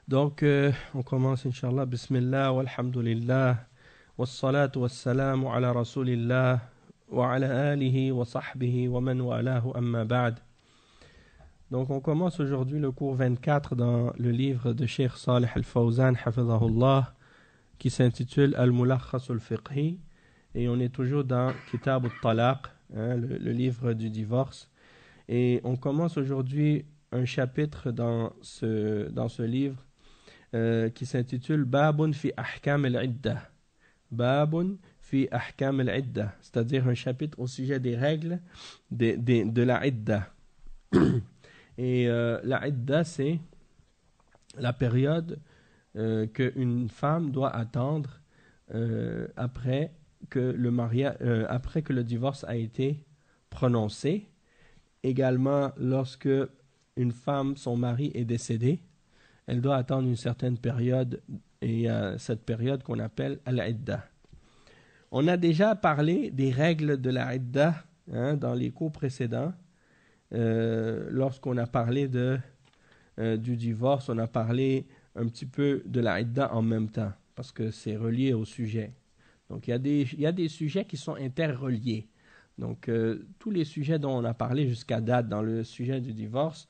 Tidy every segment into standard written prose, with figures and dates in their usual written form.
Donc, on commence, Inch'Allah, Bismillah, walhamdulillah, wassalatu wassalamu ala rasulillah, wa ala alihi wa sahbihi wa man walahu amma ba'd. Donc, on commence aujourd'hui le cours 24 dans le livre de Cheikh Salih al-Fawzan, hafidhahullah, qui s'intitule Al-Mulakhas al-Fiqhi, et on est toujours dans Kitab al-Talaq, le livre du divorce. Et on commence aujourd'hui un chapitre dans ce livre qui s'intitule Babun fi ahkam al-idda. Babun fi ahkam al-idda, c'est-à-dire un chapitre au sujet des règles de la idda. Et la idda, c'est la période qu'une femme doit attendre après que le divorce a été prononcé. Également, lorsque une femme, son mari est décédé, elle doit attendre une certaine période, et cette période qu'on appelle al-idda. On a déjà parlé des règles de la idda dans les cours précédents. Lorsqu'on a parlé du divorce, on a parlé un petit peu de la idda en même temps, parce que c'est relié au sujet. Donc il y a des sujets qui sont interreliés. Donc tous les sujets dont on a parlé jusqu'à date dans le sujet du divorce,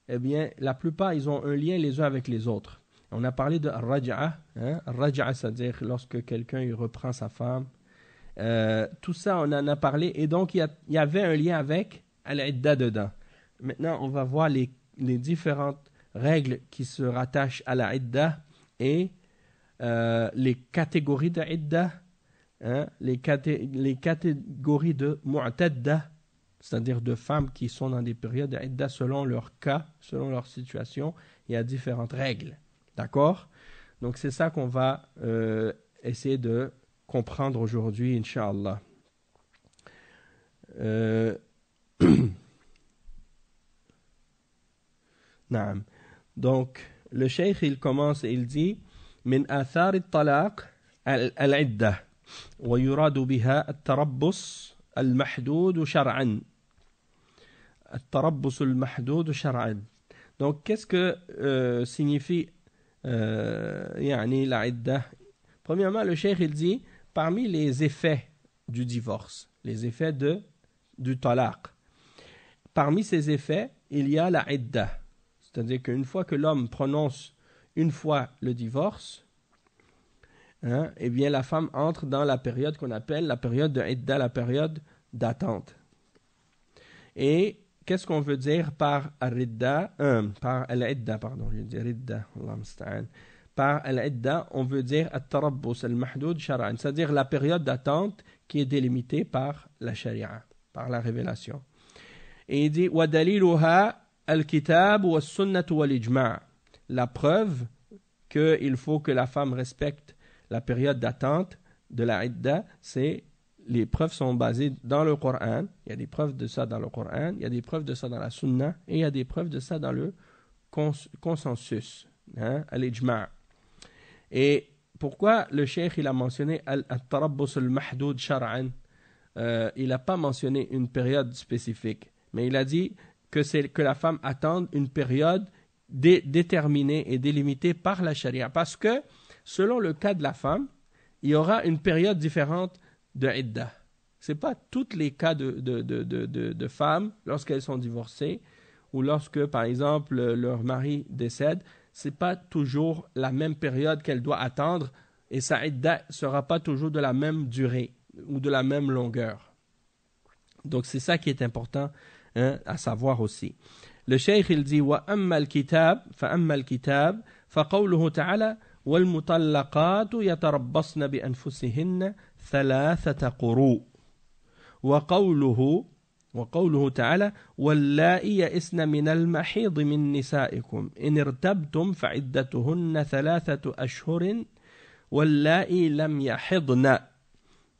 eh bien, la plupart, ils ont un lien les uns avec les autres. On a parlé de raja'a, raja'a, c'est-à-dire lorsque quelqu'un il reprend sa femme. Tout ça, on en a parlé. Et donc, il y avait un lien avec al-idda dedans. Maintenant, on va voir les différentes règles qui se rattachent à la idda et les catégories de idda, les catégories de mu'tadda, c'est-à-dire de femmes qui sont dans des périodes d'idda selon leur cas, selon leur situation. Il y a différentes règles. D'accord? Donc, c'est ça qu'on va essayer de comprendre aujourd'hui, Inch'Allah. Naam. Donc, le cheikh, il commence et il dit Min athar al-talaq al-idda wa yuradu biha al-tarabbus al-mahdud shar'an. Al-tarabbus al-mahdud shar'an. Donc, qu'est-ce que signifie la idda? Premièrement, le cheikh, il dit parmi les effets du divorce, les effets du talaq, parmi ces effets, il y a la idda. C'est-à-dire qu'une fois que l'homme prononce une fois le divorce, eh bien la femme entre dans la période qu'on appelle la période de idda, la période d'attente. Et qu'est-ce qu'on veut dire par al-idda, par al-idda, pardon, je dis ridda, Allah musta'an. Par al-idda, on veut dire at-tarabbus al-mahdoud shar'an, c'est-à-dire la période d'attente qui est délimitée par la sharia, par la révélation. Et il dit wa daliluha al-kitab wa sunnah wa l'ijma'. La preuve qu'il faut que la femme respecte la période d'attente de la idda, c'est les preuves sont basées dans le Coran. Il y a des preuves de ça dans le Coran, il y a des preuves de ça dans la sunna, et il y a des preuves de ça dans le consensus, al-ijma'. Et pourquoi le cheikh il a mentionné al-tarabbus al-mahdoud shar'an? Il n'a pas mentionné une période spécifique, mais il a dit que la femme attende une période déterminée et délimitée par la charia. Parce que, selon le cas de la femme, il y aura une période différente de idda. Ce n'est pas tous les cas de femmes, lorsqu'elles sont divorcées, ou lorsque, par exemple, leur mari décède, ce n'est pas toujours la même période qu'elle doit attendre, et sa idda ne sera pas toujours de la même durée, ou de la même longueur. Donc, c'est ça qui est important à savoir aussi. Le cheikh il dit wa amma al-kitab fa qawluhu ta'ala wal mutallaqatu yatarabbasna bi anfusihinna thalathata quru wa qawluhu ta'ala walla'i ya'isna min al-mahid min nisa'ikum in irtabtum fa iddatuhunna thalathatu ashhurin walla'i lam yahidna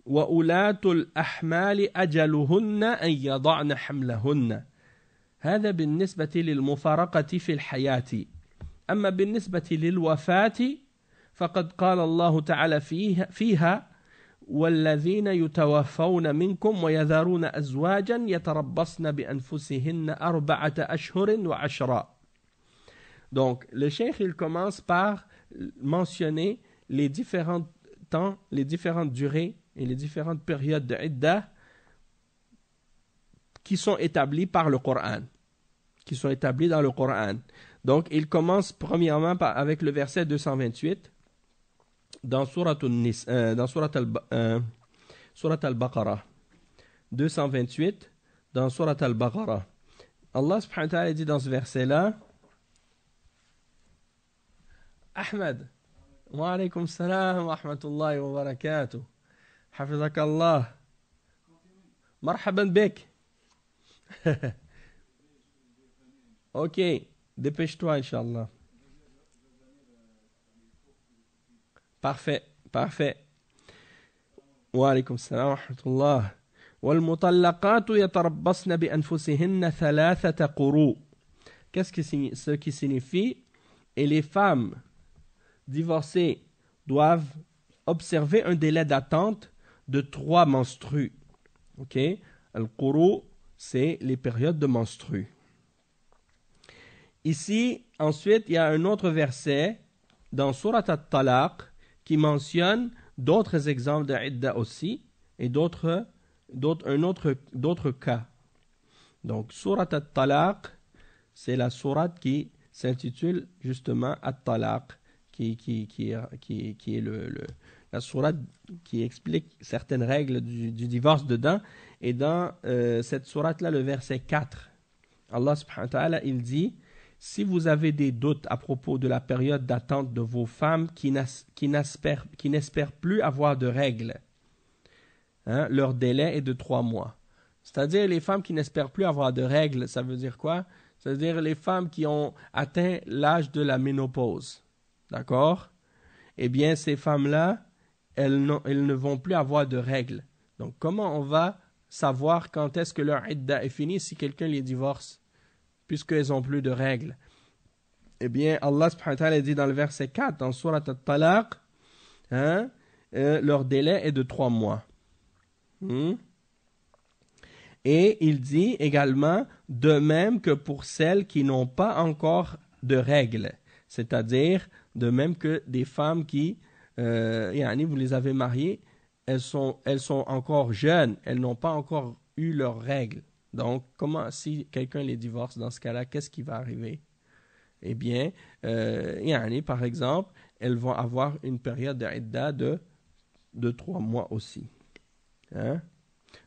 وأولاة الأحمال أجلهن أن يضعن حملهن. هذا بالنسبة للمفارقة في الحياة. أما بالنسبة للوفاة فقد قال الله تعالى فيها والذين يتوفون منكم ويذرون أزواجا يتربصن بأنفسهن 4 أشهر وعشرا. Donc, le cheikh, il commence par mentionner les différents temps, les différentes durées et les différentes périodes de iddah qui sont établies par le Coran, qui sont établies dans le Coran. Donc, il commence premièrement avec le verset 228 dans Surat al-Baqarah. 228 dans Surat al-Baqarah. Allah subhanahu wa ta'ala dit dans ce verset-là, Ahmed, wa alaykum salam wa rahmatullahi wa barakatuh. حفظك الله. مرحبا بك. Ok, dépêche-toi, Inch'Allah. Parfait, parfait. Wa alaykum salam wa rahmatullah. والمطلقات يتربصن بأنفسهن ثلاثة قروء. Ce qui signifie, et les femmes divorcées doivent observer un délai d'attente de 3 menstrues. Ok? Al-Quru, c'est les périodes de menstrues. Ici, ensuite, il y a un autre verset dans Surat At-Talaq qui mentionne d'autres exemples de idda aussi et d'autres cas. Donc, Surat At-Talaq, c'est la sourate qui s'intitule justement At-Talaq, qui est la sourate qui explique certaines règles du divorce dedans. Et dans cette sourate-là, le verset 4, Allah subhanahu wa ta'ala, il dit: si vous avez des doutes à propos de la période d'attente de vos femmes qui n'espèrent plus avoir de règles, hein, leur délai est de 3 mois. C'est-à-dire les femmes qui n'espèrent plus avoir de règles, ça veut dire quoi? C'est-à-dire les femmes qui ont atteint l'âge de la ménopause. D'accord? Eh bien, ces femmes-là, elles ne vont plus avoir de règles. Donc, comment on va savoir quand est-ce que leur idda est finie si quelqu'un les divorce, puisqu'elles n'ont plus de règles? Eh bien, Allah subhanahu wa ta'ala dit dans le verset 4, dans Surat At-Talaq, hein, leur délai est de 3 mois. Et il dit également, de même que pour celles qui n'ont pas encore de règles, c'est-à-dire de même que des femmes qui, vous les avez mariées, elles sont encore jeunes, elles n'ont pas encore eu leurs règles. Donc, si quelqu'un les divorce dans ce cas-là, qu'est-ce qui va arriver? Eh bien, par exemple, elles vont avoir une période d'idda de 3 mois aussi. Hein?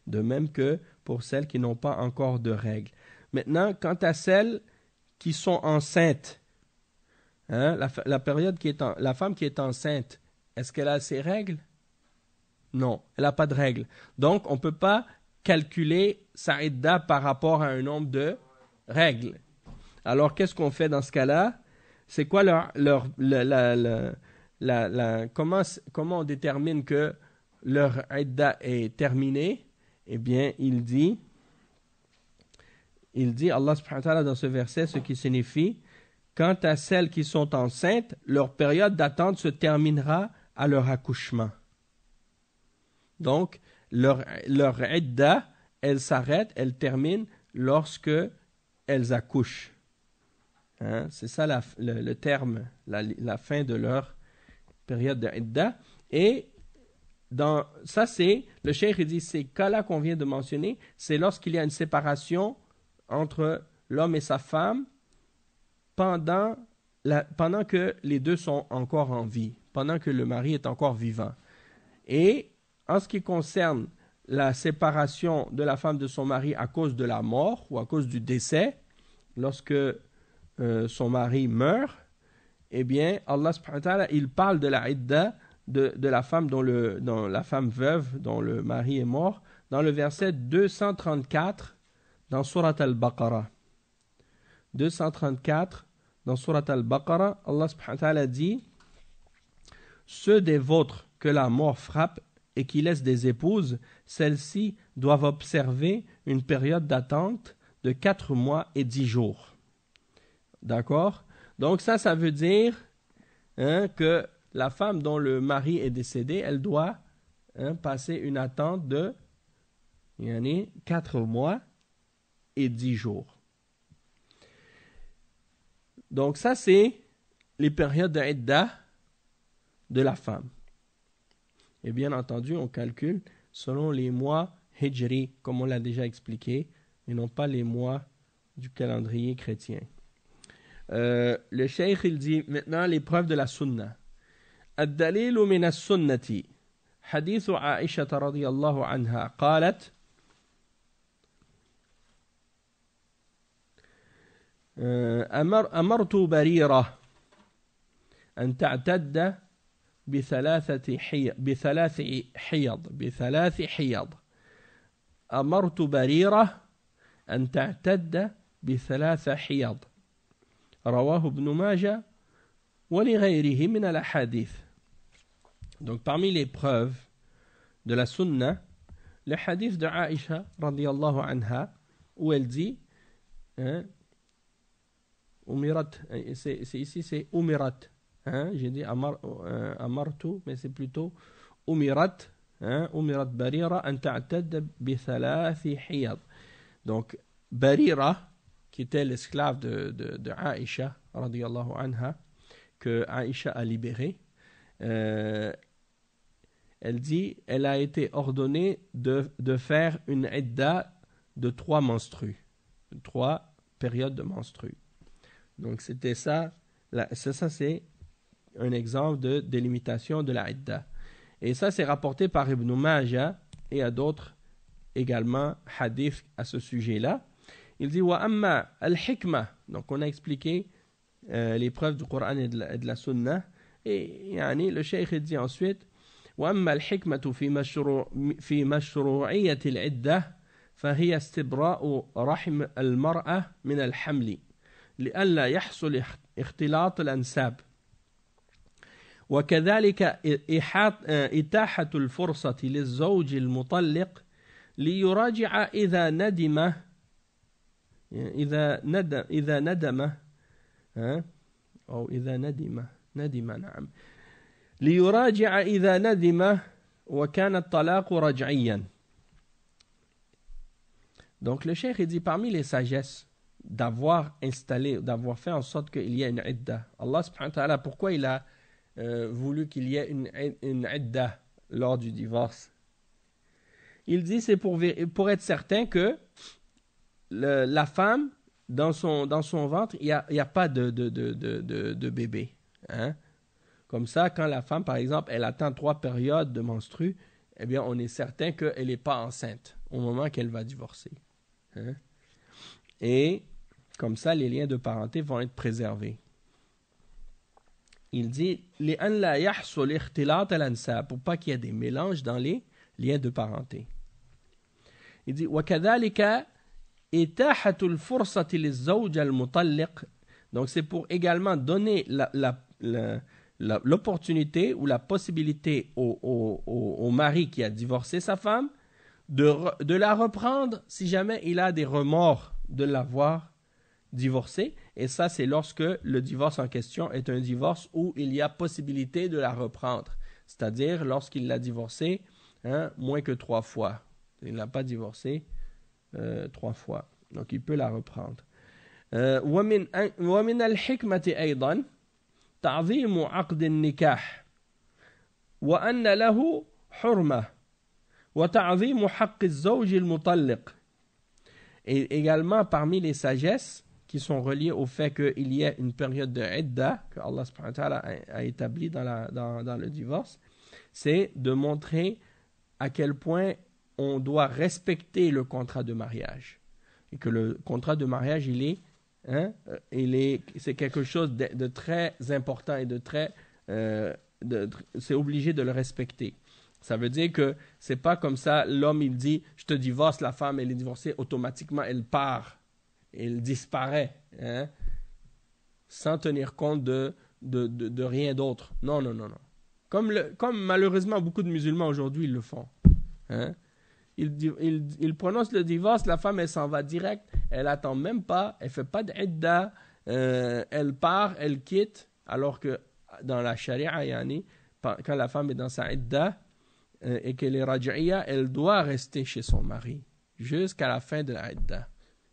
De même que pour celles qui n'ont pas encore de règles. Maintenant, quant à celles qui sont enceintes, hein, la femme qui est enceinte, est-ce qu'elle a ses règles? Non, elle n'a pas de règles. Donc, on ne peut pas calculer sa idda par rapport à un nombre de règles. Alors, qu'est-ce qu'on fait dans ce cas-là? C'est quoi comment on détermine que leur idda est terminée? Eh bien, il dit, Allah subhanahu wa ta'ala dans ce verset, ce qui signifie, quant à celles qui sont enceintes, leur période d'attente se terminera à leur accouchement. Donc, leur idda, elle s'arrête, elle termine lorsque elles accouchent. Hein? C'est ça le terme, la fin de leur période de idda. Et ça, c'est, le cheikh dit, ces cas-là qu'on vient de mentionner, c'est lorsqu'il y a une séparation entre l'homme et sa femme pendant que les deux sont encore en vie, pendant que le mari est encore vivant. Et en ce qui concerne la séparation de la femme de son mari à cause de la mort ou à cause du décès, lorsque son mari meurt, eh bien, Allah subhanahu wa ta'ala, il parle de la idda de la femme dont la femme veuve dont le mari est mort dans le verset 234 dans Surat Al-Baqarah. 234 dans Surat Al-Baqarah, Allah subhanahu wa ta'ala dit: ceux des vôtres que la mort frappe et qui laissent des épouses, celles-ci doivent observer une période d'attente de 4 mois et 10 jours. D'accord? Donc ça veut dire que la femme dont le mari est décédé, elle doit passer une attente de 4 mois et 10 jours. Donc ça, c'est les périodes de iddah de la femme. Et bien entendu, on calcule selon les mois hijri, comme on l'a déjà expliqué, et non pas les mois du calendrier chrétien. Le cheikh, il dit maintenant les preuves de la sunna. الدليل من السنة حديث عائشة رضي الله عنها قالت أمرت بريرة أن تعتد بثلاث حيض أمرت بريرة أن تعتد بثلاث حيض رواه ابن ماجه ولغيره من الأحاديث. Donc parmi les preuves de la sunna, le hadith de Aïcha radiyallahu anha où elle dit umirat, ici c'est umirat, j'ai dit amartu, mais c'est plutôt umirat, umirat barira an ta'tad bi thalathi hiyad. Donc Barira, qui était l'esclave de Aïcha radiyallahu anha, que Aïcha a libéré, elle dit, elle a été ordonnée de faire une idda de 3 menstrues, 3 périodes de menstrues. Donc c'était ça, ça c'est un exemple de délimitation de la idda. Et ça c'est rapporté par Ibn Majah et à d'autres également hadiths à ce sujet-là. Il dit wa amma al-hikmah. Donc on a expliqué les preuves du Coran et de la Sunna. Et le cheikh dit ensuite وأما الحكمة في مشروعية العدة فهي استبراء رحم المرأة من الحمل لئلا يحصل اختلاط الأنساب وكذلك إتاحة الفرصة للزوج المطلق ليراجع إذا ندم نعم ليراجع إذا ندم وكان الطلاق رجعيا. Donc le cheikh dit parmi les sagesses d'avoir fait en sorte qu'il y ait une idda. Allah subhanahu wa ta'ala, pourquoi il a voulu qu'il y ait une idda lors du divorce? Il dit c'est pour être certain que la femme dans son ventre il y a pas de bébé, Comme ça, quand la femme, par exemple, elle atteint 3 périodes de menstrues, eh bien, on est certain qu'elle n'est pas enceinte au moment qu'elle va divorcer. Et comme ça, les liens de parenté vont être préservés. Il dit pour pas qu'il y ait des mélanges dans les liens de parenté. Il dit وَكَذَلِكَ إِتَاحَةُ الْفُرْصَةِ لِلزَّوْجِ الْمُطَلِّقِ. Donc, c'est pour également donner l'opportunité ou la possibilité au mari qui a divorcé sa femme de la reprendre si jamais il a des remords de l'avoir divorcée. Et ça, c'est lorsque le divorce en question est un divorce où il y a possibilité de la reprendre. C'est-à-dire lorsqu'il l'a divorcée moins que 3 fois. Il n'a pas divorcé 3 fois. Donc, il peut la reprendre. ومن الحكمة أيضا تعظيم عقد النكاح وأن له حرمة وتعظيم حق الزوج المطلق. Et également parmi les sagesses qui sont reliées au fait qu'il y ait une période de idda que Allah subhanahu wa ta'ala a établie dans le divorce, c'est de montrer à quel point on doit respecter le contrat de mariage. Et que le contrat de mariage, c'est quelque chose de très important et c'est obligé de le respecter. Ça veut dire que c'est pas comme ça, l'homme il dit je te divorce, la femme elle est divorcée, automatiquement elle part, elle disparaît, sans tenir compte de rien d'autre. Non. Comme malheureusement beaucoup de musulmans aujourd'hui ils le font. Ils prononcent le divorce, la femme elle s'en va direct, elle attend même pas, elle fait pas d'idda, elle part, elle quitte, alors que dans la charia, quand la femme est dans sa idda et qu'elle est raj'iyya, elle doit rester chez son mari jusqu'à la fin de la idda.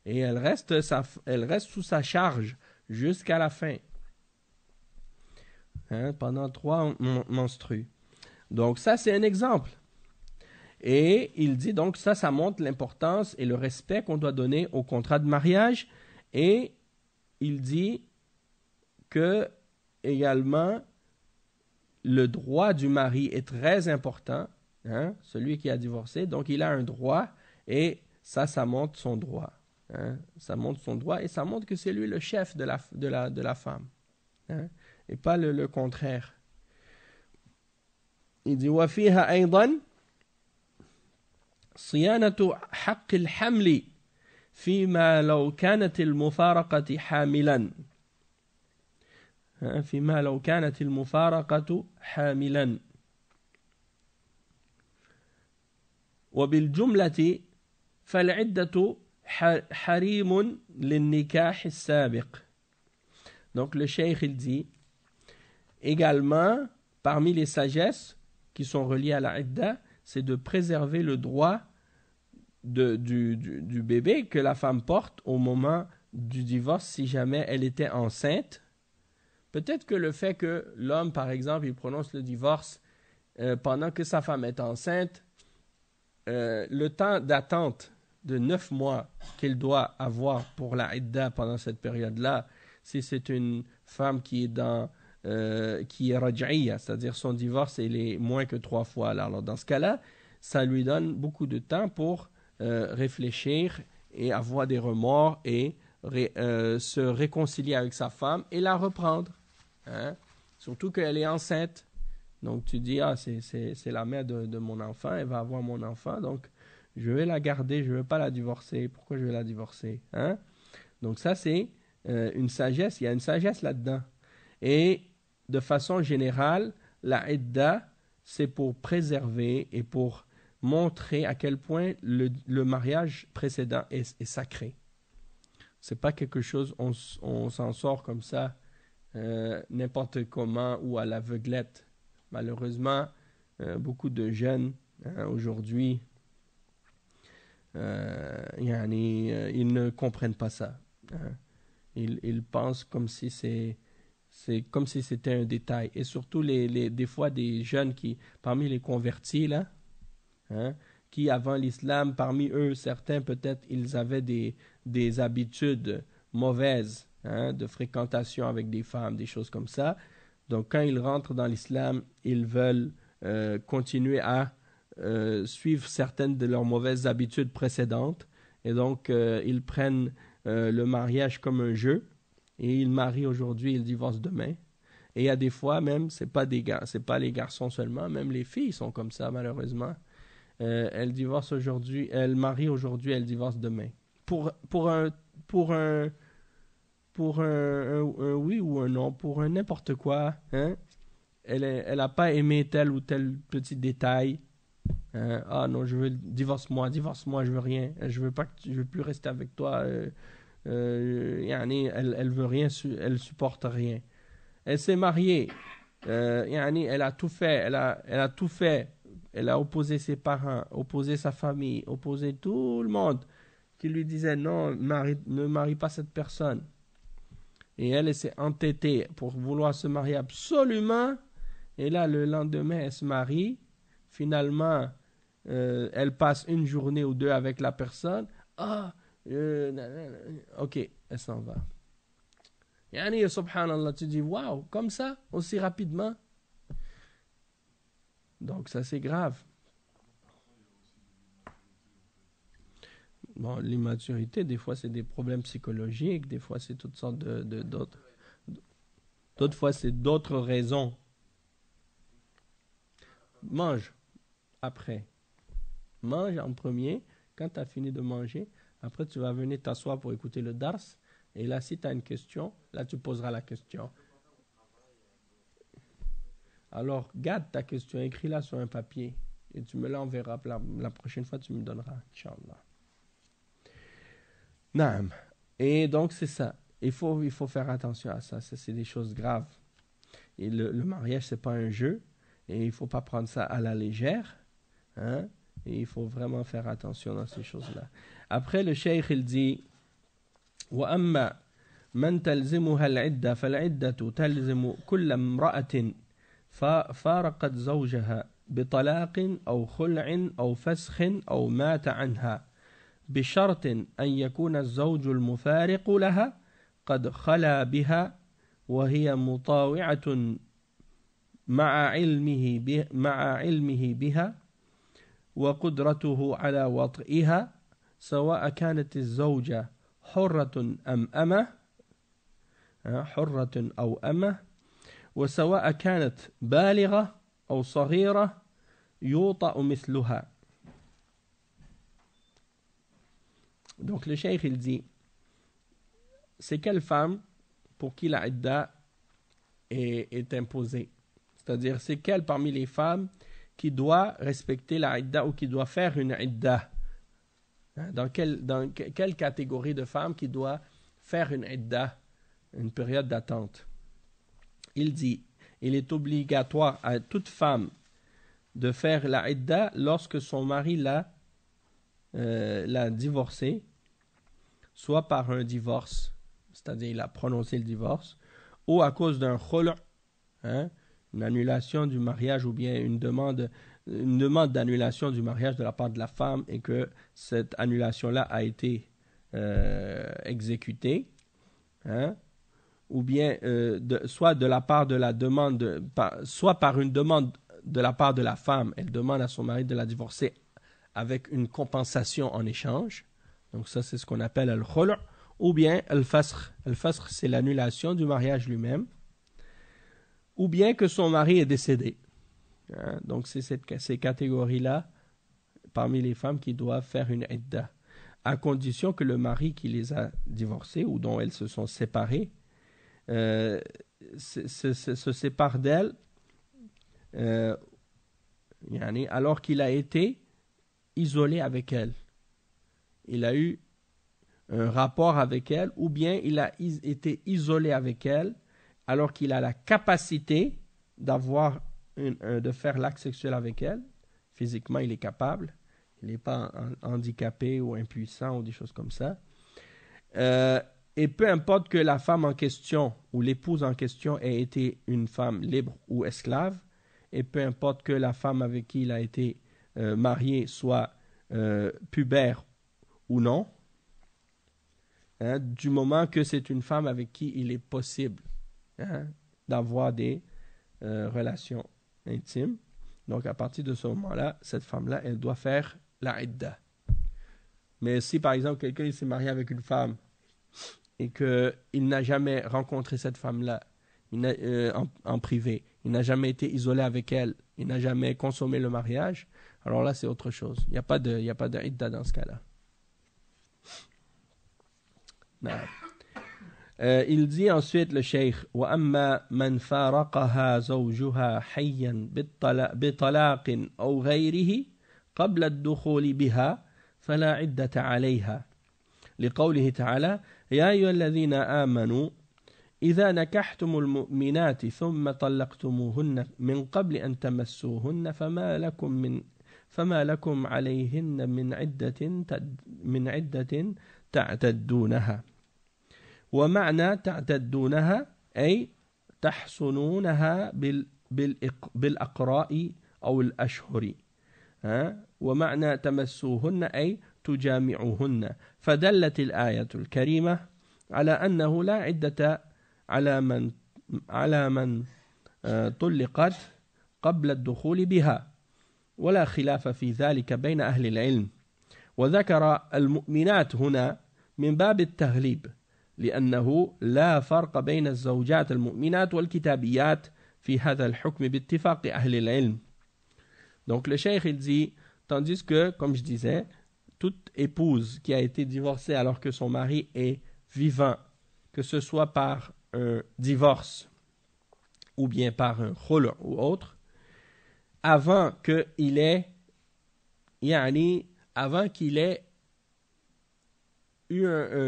Et elle reste sous sa charge jusqu'à la fin. Pendant 3 menstrues. Donc ça, c'est un exemple. Et il dit donc ça montre l'importance et le respect qu'on doit donner au contrat de mariage. Et il dit que également le droit du mari est très important, celui qui a divorcé, donc il a un droit et ça montre son droit. Ça montre son droit et ça montre que c'est lui le chef de la femme, et pas le contraire. Il dit وفيها أيضا صيانة حق الحمل فيما لو كانت المفارقة حاملا. فيما لو كانت المفارقة حاملا. وبالجملة فالعدة حريم للنكاح السابق. Donc le cheikh il dit également parmi les sagesses qui sont reliées à la idda, c'est de préserver le droit du bébé que la femme porte au moment du divorce si jamais elle était enceinte. Peut-être que le fait que l'homme, par exemple, il prononce le divorce pendant que sa femme est enceinte, le temps d'attente de 9 mois qu'il doit avoir pour la idda pendant cette période-là, si c'est une femme qui est raj'iyya, c'est-à-dire son divorce il est moins que 3 fois. Alors dans ce cas-là, ça lui donne beaucoup de temps pour réfléchir et avoir des remords et se réconcilier avec sa femme et la reprendre. Surtout qu'elle est enceinte. Donc tu dis, c'est la mère de mon enfant, elle va avoir mon enfant, donc je vais la garder, je ne veux pas la divorcer. Pourquoi je vais la divorcer? Donc ça c'est une sagesse, il y a une sagesse là-dedans. Et de façon générale, la idda, c'est pour préserver et pour montrer à quel point le mariage précédent est sacré. C'est pas quelque chose, on s'en sort comme ça, n'importe comment ou à l'aveuglette. Malheureusement, beaucoup de jeunes aujourd'hui, ils ne comprennent pas ça. Ils pensent comme si c'est comme si c'était un détail. Et surtout, des fois, des jeunes parmi les convertis, là, qui avant l'islam, parmi eux, certains peut-être, ils avaient des habitudes mauvaises, de fréquentation avec des femmes, des choses comme ça. Donc, quand ils rentrent dans l'islam, ils veulent continuer à suivre certaines de leurs mauvaises habitudes précédentes. Et donc, ils prennent le mariage comme un jeu. Et ils marient aujourd'hui, ils divorcent demain. Et il y a des fois même, c'est pas les garçons seulement, même les filles sont comme ça, malheureusement. Elles divorcent aujourd'hui, elles marient aujourd'hui, elles divorcent demain. Pour un oui ou un non, pour un n'importe quoi, elle a pas aimé tel ou tel petit détail. Ah non, divorce-moi, je veux rien, je veux plus rester avec toi. Elle veut rien, elle supporte rien. Elle s'est mariée, elle a tout fait, elle a tout fait. Elle a opposé ses parents, opposé sa famille, opposé tout le monde qui lui disait non, ne marie pas cette personne. Et elle s'est entêtée pour vouloir se marier absolument. Et là, le lendemain, elle se marie. Finalement, elle passe une journée ou deux avec la personne. Ok, elle s'en va. Subhanallah, tu dis, waouh, comme ça, aussi rapidement. Donc ça, c'est grave. Bon, l'immaturité, des fois, c'est des problèmes psychologiques, des fois, c'est toutes sortes d'autres fois, c'est d'autres raisons. Mange après. Mange en premier. Quand tu as fini de manger, après, tu vas venir t'asseoir pour écouter le dars. Et là, si tu as une question, là, tu poseras la question. Alors, garde ta question, écris-la sur un papier. Et tu me l'enverras. La prochaine fois, tu me donneras, Inch'Allah. Naam. Et donc, c'est ça. Il faut faire attention à ça. Ça, c'est des choses graves. Et le mariage, c'est pas un jeu. Et il ne faut pas prendre ça à la légère. Et il faut vraiment faire attention dans ces choses-là. Après, le cheikh, il dit وَأَمَّا من تلزمها العدة فالعدة تلزم كل امرأة فارقت زوجها بطلاق أو خلع أو فسخ أو مات عنها بشرط أن يكون الزوج المفارق لها قد خلا بها وهي مطاوعة مع علمه بها وقدرته على وطئها سواء كانت الزوجة حرة أو أمة وسواء كانت بالغة أو صغيرة يوطأ مثلها. Donc le cheikh il dit, c'est quelle femme pour qui la idda est imposée? C'est-à-dire c'est quelle parmi les femmes qui doit respecter la idda ou qui doit faire une idda? Dans quelle catégorie de femmes qui doit faire une idda, une période d'attente? Il dit, il est obligatoire à toute femme de faire la idda lorsque son mari l'a divorcée, soit par un divorce, c'est-à-dire il a prononcé le divorce, ou à cause d'un khul', une annulation du mariage ou bien une demande d'annulation du mariage de la part de la femme et que cette annulation-là a été exécutée, ou bien soit de la part de la demande, soit par une demande de la part de la femme, elle demande à son mari de la divorcer avec une compensation en échange. Donc ça c'est ce qu'on appelle al-khul', ou bien al-fasr. Al-fasr c'est l'annulation du mariage lui-même, ou bien que son mari est décédé. Donc c'est ces catégories-là parmi les femmes qui doivent faire une idda, à condition que le mari qui les a divorcées ou dont elles se sont séparées se sépare d'elle alors qu'il a été isolé avec elle. Il a eu un rapport avec elle ou bien il a été isolé avec elle alors qu'il a la capacité de faire l'acte sexuel avec elle. Physiquement, il est capable. Il n'est pas handicapé ou impuissant ou des choses comme ça. Et peu importe que la femme en question ou l'épouse en question ait été une femme libre ou esclave, et peu importe que la femme avec qui il a été marié soit pubère ou non, du moment que c'est une femme avec qui il est possible d'avoir des relations intimes. Donc à partir de ce moment-là, cette femme-là, elle doit faire la idda. Mais si par exemple quelqu'un s'est marié avec une femme et qu'il n'a jamais rencontré cette femme-là en privé, il n'a jamais été isolé avec elle, il n'a jamais consommé le mariage, alors là c'est autre chose. Il n'y a pas de idda dans ce cas-là. Non. Il dit ensuite le cheikh وأما من فارقها زوجها حيا بطلاق أو غيره قبل الدخول بها فلا عدة عليها لقوله تعالى يا أيها الذين آمنوا إذا نكحتم المؤمنات ثم طلقتموهن من قبل أن تمسوهن فما لكم عليهن من عدة تعتدونها. ومعنى تعتدونها أي تحصنونها بالأقراء أو الأشهر. ومعنى تمسوهن أي تجامعوهن. فدلت الآية الكريمة على أنه لا عدة على من طلقت قبل الدخول بها ولا خلاف في ذلك بين أهل العلم. وذكر المؤمنات هنا من باب التغليب لأنه لا فرق بين الزوجات المؤمنات والكتابيات في هذا الحكم باتفاق أهل العلم. Donc le cheikh il dit, tandis que, comme je disais, toute épouse qui a été divorcée alors que son mari est vivant, que ce soit par un divorce ou bien par un khul' ou autre, avant qu'il ait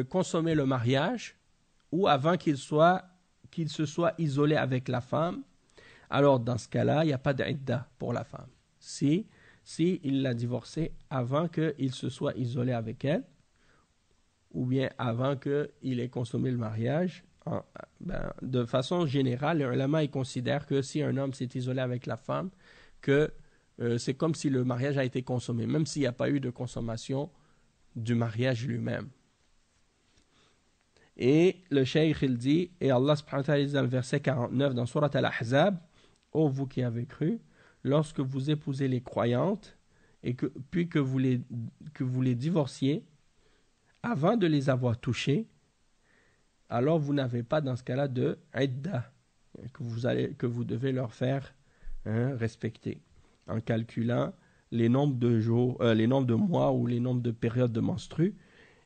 consommé le mariage ou avant qu'il se soit isolé avec la femme, alors dans ce cas-là, il n'y a pas d'idda pour la femme. Si il l'a divorcée avant qu'il se soit isolé avec elle, ou bien avant qu'il ait consommé le mariage. De façon générale, les ulama ils considèrent que si un homme s'est isolé avec la femme, que c'est comme si le mariage a été consommé, même s'il n'y a pas eu de consommation du mariage lui-même. Et le cheikh il dit, et Allah subhanahu wa ta'ala dit dans le verset 49 dans Surat Al-Ahzab, ô vous qui avez cru, lorsque vous épousez les croyantes, et puis que vous les divorciez, avant de les avoir touchées, alors vous n'avez pas dans ce cas-là de idda que vous devez leur faire respecter en calculant les nombres de jours, les nombres de mois ou les nombres de périodes de menstrues.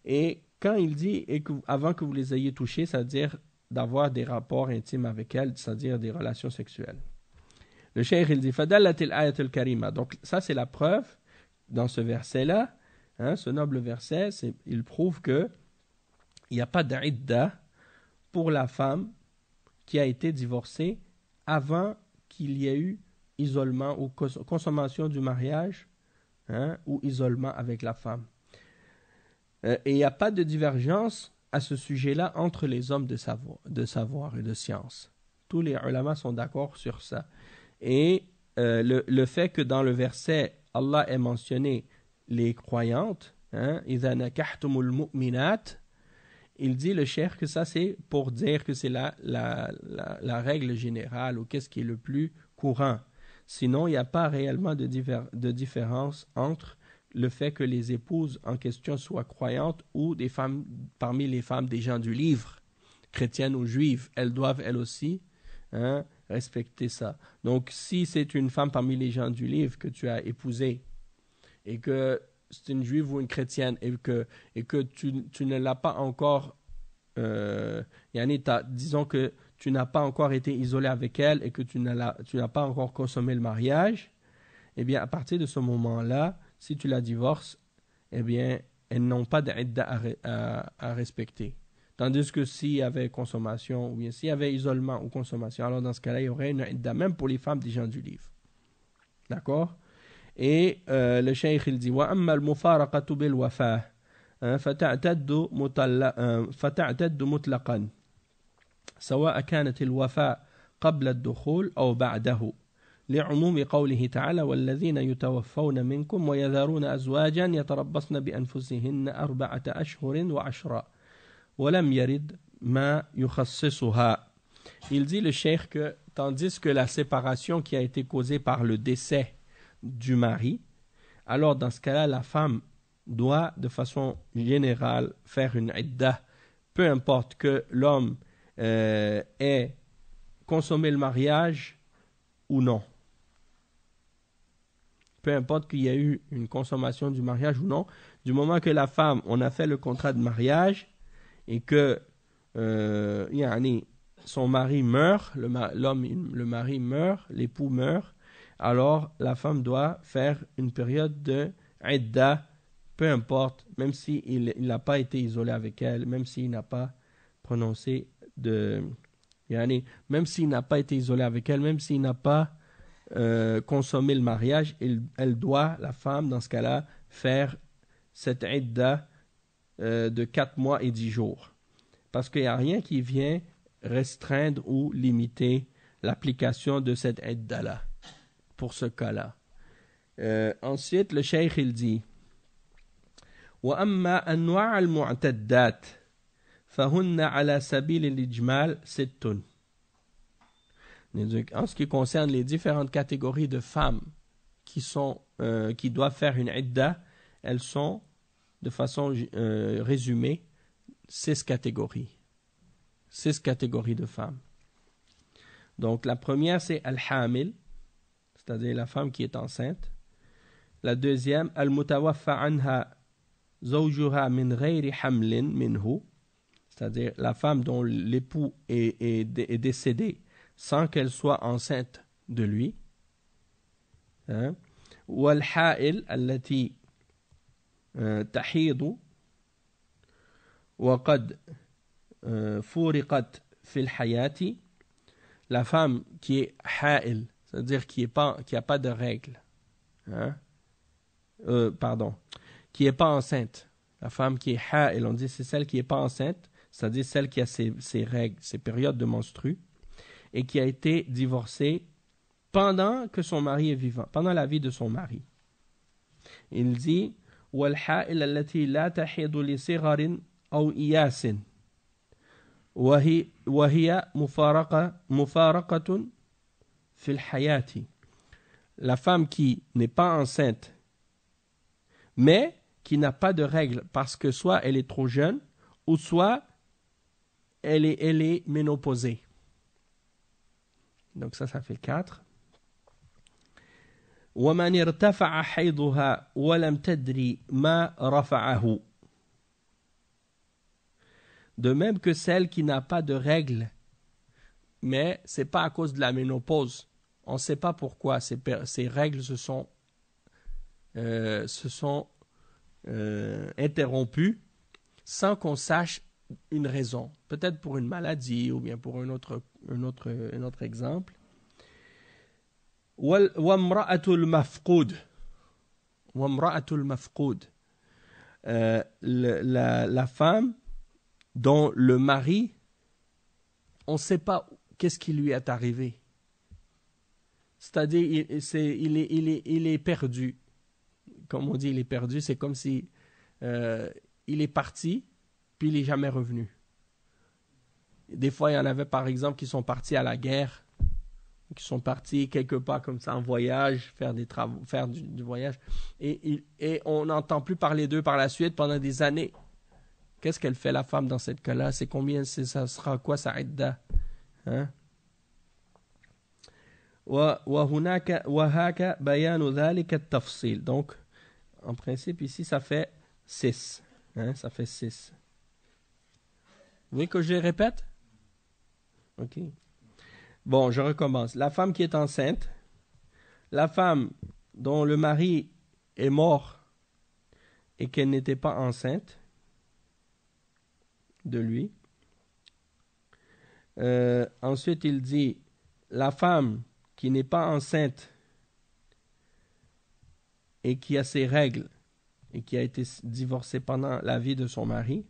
Et quand il dit avant que vous les ayez touchées, c'est-à-dire d'avoir des rapports intimes avec elles, c'est-à-dire des relations sexuelles. Le cheikh il dit fadalat al-ayat al-karima. Donc ça c'est la preuve dans ce verset-là, ce noble verset, il prouve que il n'y a pas d'idda pour la femme qui a été divorcée avant qu'il y ait eu isolement ou consommation du mariage ou isolement avec la femme. Et il n'y a pas de divergence à ce sujet-là entre les hommes de savoir et de science. Tous les ulama sont d'accord sur ça. Et le fait que dans le verset, Allah ait mentionné les croyantes, إِذَا نَكَحْتُمُ الْمُؤْمِنَاتِ, il dit le cheikh que ça c'est pour dire que c'est la règle générale ou qu'est-ce qui est le plus courant. Sinon, il n'y a pas réellement de différence entre le fait que les épouses en question soient croyantes ou des femmes parmi les femmes des gens du livre, chrétiennes ou juives. Elles doivent elles aussi respecter ça. Donc, si c'est une femme parmi les gens du livre que tu as épousée et que c'est une juive ou une chrétienne et que tu ne l'as pas encore, disons que tu n'as pas encore été isolé avec elle et que tu n'as pas encore consommé le mariage, eh bien, à partir de ce moment-là, si tu la divorces, eh bien, elles n'ont pas d'idda à respecter. Tandis que s'il y avait consommation, ou bien s'il y avait isolement ou consommation, alors dans ce cas-là, il y aurait une idda, même pour les femmes des gens du livre. D'accord? Et le cheikh il dit وَأَمَّا الْمُفَارَقَةُ بِالْوَفَاةِ فتعتد مطلقا سواء كانت الوفاة قبل الدخول أو بعده لعموم قوله تعالى والذين يتوفون منكم ويذرون أزواجا يتربصن بأنفسهن 4 أشهر وعشرا ولم يرد ما يخصصها. Il dit le cheikh que tandis que la séparation qui a été causée par le décès du mari, alors dans ce cas-là, la femme doit de façon générale faire une idda, peu importe que l'homme ait consommé le mariage ou non. Peu importe qu'il y ait eu une consommation du mariage ou non, du moment que la femme, on a fait le contrat de mariage et que son mari meurt, le mari meurt, l'époux meurt, alors la femme doit faire une période de idda, peu importe, même s'il n'a pas été isolé avec elle, même s'il n'a pas prononcé même s'il n'a pas été isolé avec elle, même s'il n'a pas consommé le mariage, elle doit, la femme, dans ce cas-là, faire cette idda de 4 mois et 10 jours. Parce qu'il n'y a rien qui vient restreindre ou limiter l'application de cette idda-là, pour ce cas-là. Ensuite, le cheikh il dit وَأَمَّا أَنْوَاعَ الْمُعْتَدَّاتِ فَهُنَّ عَلَى سَبِيلِ الْإِجْمَالِ سِتٌّ. En ce qui concerne les différentes catégories de femmes qui doivent faire une idda, elles sont de façon résumée 6 catégories. 6 catégories de femmes. Donc la première c'est al-hamil, c'est-à-dire la femme qui est enceinte. La deuxième, al-mutawaffa anha zawjuha min ghayri hamlin minhu, c'est-à-dire la femme dont l'époux est décédé sans qu'elle soit enceinte de lui. Wal-ha'il allati tahidu wa qad furiqat fil hayati, la femme qui est ha'il, c'est-à-dire qui a pas de règles, qui est pas enceinte, La femme qui est ha'il, on dit c'est celle qui n'est pas enceinte, c'est-à-dire celle qui a ses règles, ses périodes de menstrues, et qui a été divorcée pendant que son mari est vivant, pendant la vie de son mari. Il dit وَالْحَائِلَ الَّتِي لَا تَحِيضُ لِصِغَرٍ أَوْ إِيَاسٍ وهي مفارقة في الحياة. La femme qui n'est pas enceinte, mais qui n'a pas de règles, parce que soit elle est trop jeune, ou soit elle est ménopausée. Donc ça fait 4. وَمَنْ ارْتَفَعَ حَيْضُهَا وَلَمْ تَدْرِ مَا رَفَعَهُ. De même que celle qui n'a pas de règles, mais ce n'est pas à cause de la ménopause. On ne sait pas pourquoi ces règles se sont interrompues sans qu'on sache une raison. Peut-être pour une maladie ou bien pour un autre exemple. وَامْرَأَةُ الْمَفْقُودِ. وَامْرَأَةُ الْمَفْقُودِ. La femme dont le mari, on ne sait pas qu'est-ce qui lui est arrivé. C'est-à-dire, il est perdu. Comme on dit, il est perdu, c'est comme si il est parti, puis il n'est jamais revenu. Des fois, il y en avait, par exemple, qui sont partis à la guerre, qui sont partis quelque part comme ça en voyage, faire des travaux, faire du voyage, et on n'entend plus parler d'eux par la suite pendant des années. Qu'est-ce qu'elle fait la femme dans cette cas-là? Ça sera quoi sa idda? Hein? Donc, en principe, ici, ça fait 6. Hein? Ça fait 6. Vous voulez que je les répète? Ok. Bon, je recommence. La femme qui est enceinte, la femme dont le mari est mort et qu'elle n'était pas enceinte de lui. Ensuite, il dit la femme qui n'est pas enceinte et qui a ses règles et qui a été divorcée pendant la vie de son mari.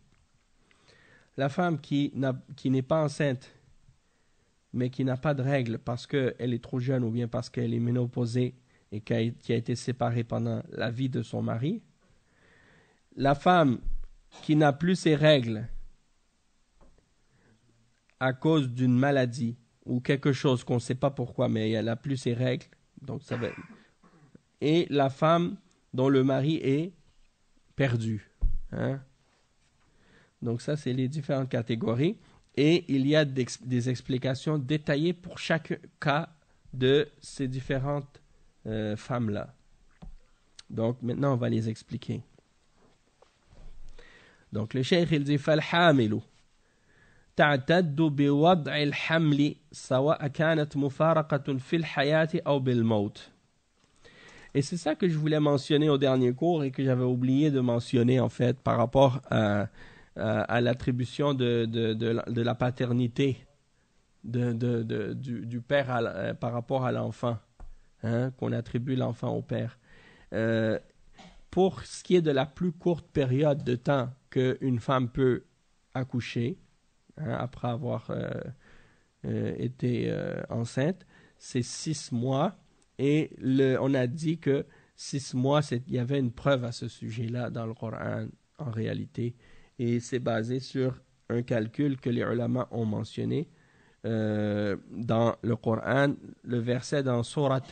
La femme qui n'est pas enceinte mais qui n'a pas de règles parce qu'elle est trop jeune ou bien parce qu'elle est ménopausée et qui a été séparée pendant la vie de son mari. La femme qui n'a plus ses règles à cause d'une maladie ou quelque chose qu'on ne sait pas pourquoi, mais elle n'a plus ses règles. Donc ça va... Et la femme dont le mari est perdu. Hein? Donc ça, c'est les différentes catégories. Et il y a des explications détaillées pour chaque cas de ces différentes femmes-là. Donc maintenant, on va les expliquer. Donc le cheikh, il dit « فَالْحَامِلُ تعتد بوضع الحمل سواء كانت مفارقة في الحياة أو بالموت. » Et c'est ça que je voulais mentionner au dernier cours et que j'avais oublié de mentionner en fait par rapport à l'attribution de la paternité du père par rapport à l'enfant, hein, qu'on attribue l'enfant au père. Pour ce qui est de la plus courte période de temps qu'une femme peut accoucher, hein, après avoir été enceinte, c'est 6 mois. Et on a dit que 6 mois, il y avait une preuve à ce sujet-là dans le Coran, en réalité. Et c'est basé sur un calcul que les ulama ont mentionné dans le Coran, le verset dans Surat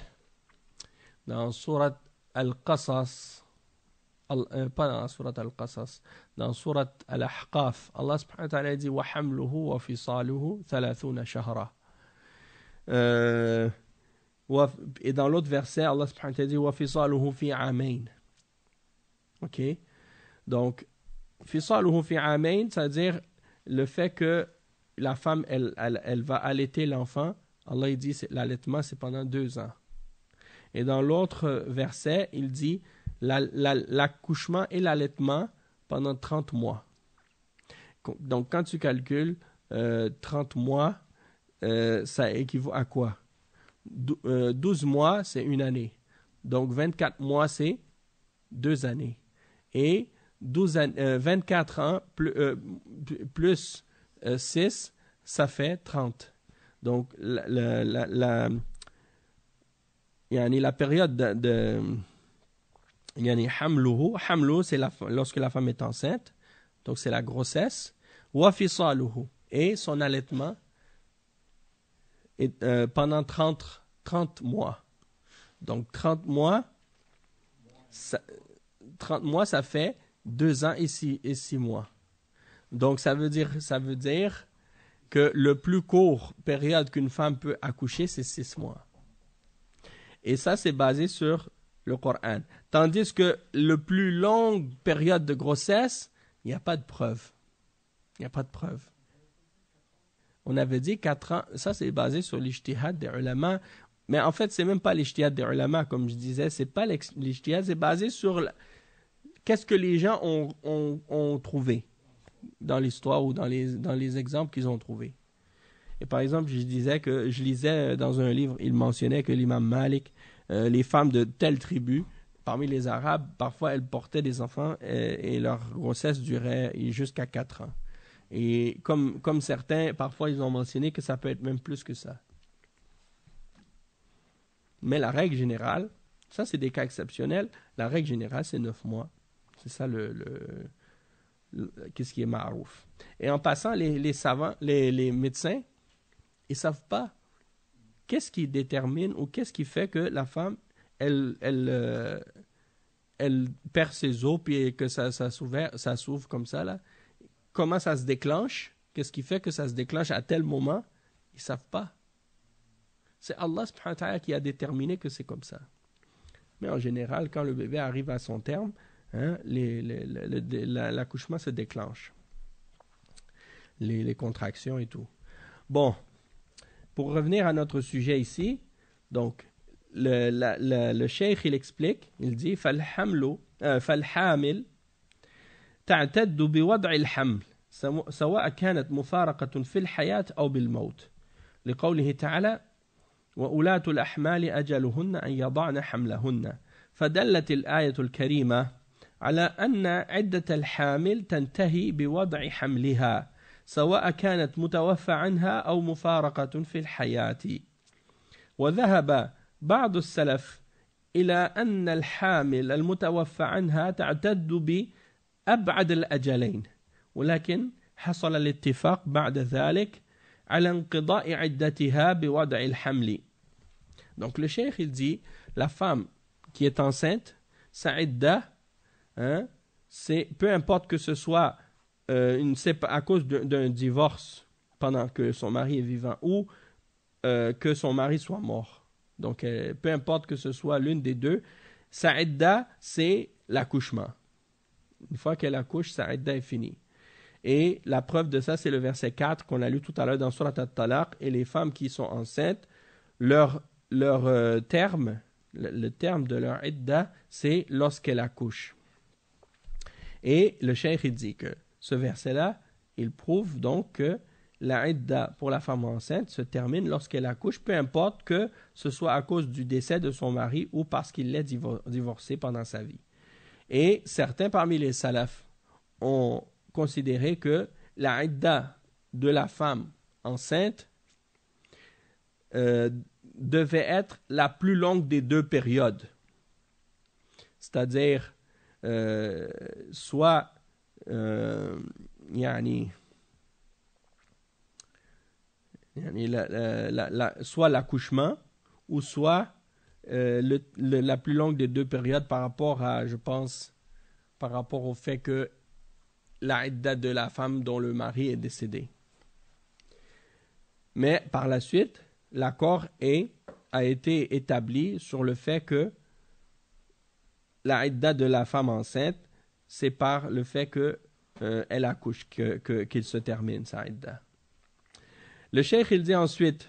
Al-Qasas, pas dans Surat Al-Qasas, dans Surat Al-Ahqaf, Allah subhanahu wa ta'ala dit « Wa hamluhu wa fisaluhu 30 shahra » et dans l'autre verset, Allah subhanahu wa ta'ala dit « Wa fisaluhu fi amain » Ok? Donc, fisaluhu fi amain, c'est-à-dire le fait que la femme, elle va allaiter l'enfant. Allah il dit l'allaitement, c'est pendant 2 ans. Et dans l'autre verset, il dit l'accouchement et l'allaitement pendant 30 mois. Donc, quand tu calcules 30 mois, ça équivaut à quoi? 12 mois, c'est 1 année. Donc, 24 mois, c'est 2 années. Et 24 ans plus 6, ça fait 30. Donc, la période de hamluhu, c'est lorsque la femme est enceinte, donc c'est la grossesse, wa fisaluhu, et son allaitement est, pendant 30 mois. Donc 30 mois, ça fait 2 ans et 6 mois. Donc ça veut dire que le plus court période qu'une femme peut accoucher, c'est 6 mois. Et ça, c'est basé sur le Coran. Tandis que le plus longue période de grossesse, il n'y a pas de preuve. Il n'y a pas de preuve. On avait dit 4 ans, ça c'est basé sur l'ijtihad des ulama. Mais en fait, c'est même pas l'ijtihad des ulama, comme je disais, c'est pas l'ijtihad, c'est basé sur qu'est-ce que les gens ont trouvé dans l'histoire ou dans les exemples qu'ils ont trouvés. Et par exemple, je lisais dans un livre, il mentionnait que l'imam Malik, les femmes de telle tribu, parmi les Arabes, parfois elles portaient des enfants et leur grossesse durait jusqu'à 4 ans. Et comme certains, parfois ils ont mentionné que ça peut être même plus que ça. Mais la règle générale, ça c'est des cas exceptionnels, la règle générale c'est 9 mois. C'est ça qu'est-ce qui est ma'rouf. Et en passant, les savants, les médecins, ils ne savent pas qu'est-ce qui détermine ou qu'est-ce qui fait que la femme, elle perd ses os puis que ça s'ouvre comme ça, là. Comment ça se déclenche? Qu'est-ce qui fait que ça se déclenche à tel moment? Ils ne savent pas. C'est Allah subhanahu wa ta'ala qui a déterminé que c'est comme ça. Mais en général, quand le bébé arrive à son terme, hein, l'accouchement se déclenche. Les contractions et tout. Bon, pour revenir à notre sujet ici, donc, le cheikh, il explique, il dit, فالحامل تعتد بوضع الحمل سواء كانت مفارقة في الحياة أو بالموت لقوله تعالى وأولاة الأحمال أجلهن أن يضعن حملهن فدلت الآية الكريمة على أن عدة الحامل تنتهي بوضع حملها سواء كانت متوفى عنها أو مفارقة في الحياة وذهب بعض السلف إلى أن الحامل المتوفى عنها تعتد بأبعد الأجلين ولكن حصل الاتفاق بعد ذلك على انقضاء عدتها بوضع الحمل. Donc le cheikh il dit la femme qui est enceinte sa idda, hein, c'est peu importe que ce soit à cause d'un divorce pendant que son mari est vivant ou que son mari soit mort. Donc peu importe que ce soit l'une des deux, sa idda c'est l'accouchement. Une fois qu'elle accouche, sa idda est finie. Et la preuve de ça, c'est le verset 4 qu'on a lu tout à l'heure dans Surat At-Talaq. Et les femmes qui sont enceintes, leur terme, le terme de leur idda, c'est lorsqu'elles accouchent. Et le cheikh il dit que ce verset-là, il prouve donc que la idda pour la femme enceinte se termine lorsqu'elle accouche, peu importe que ce soit à cause du décès de son mari ou parce qu'il l'ait divorcé pendant sa vie. Et certains parmi les salafs ont considéré que la idda de la femme enceinte devait être la plus longue des deux périodes. C'est-à-dire, soit soit l'accouchement ou soit la plus longue des deux périodes par rapport au fait que la idda de la femme dont le mari est décédé. Mais par la suite, l'accord a été établi sur le fait que la idda de la femme enceinte, c'est par le fait qu'elle accouche qu'il se termine sa idda. Le cheikh il dit ensuite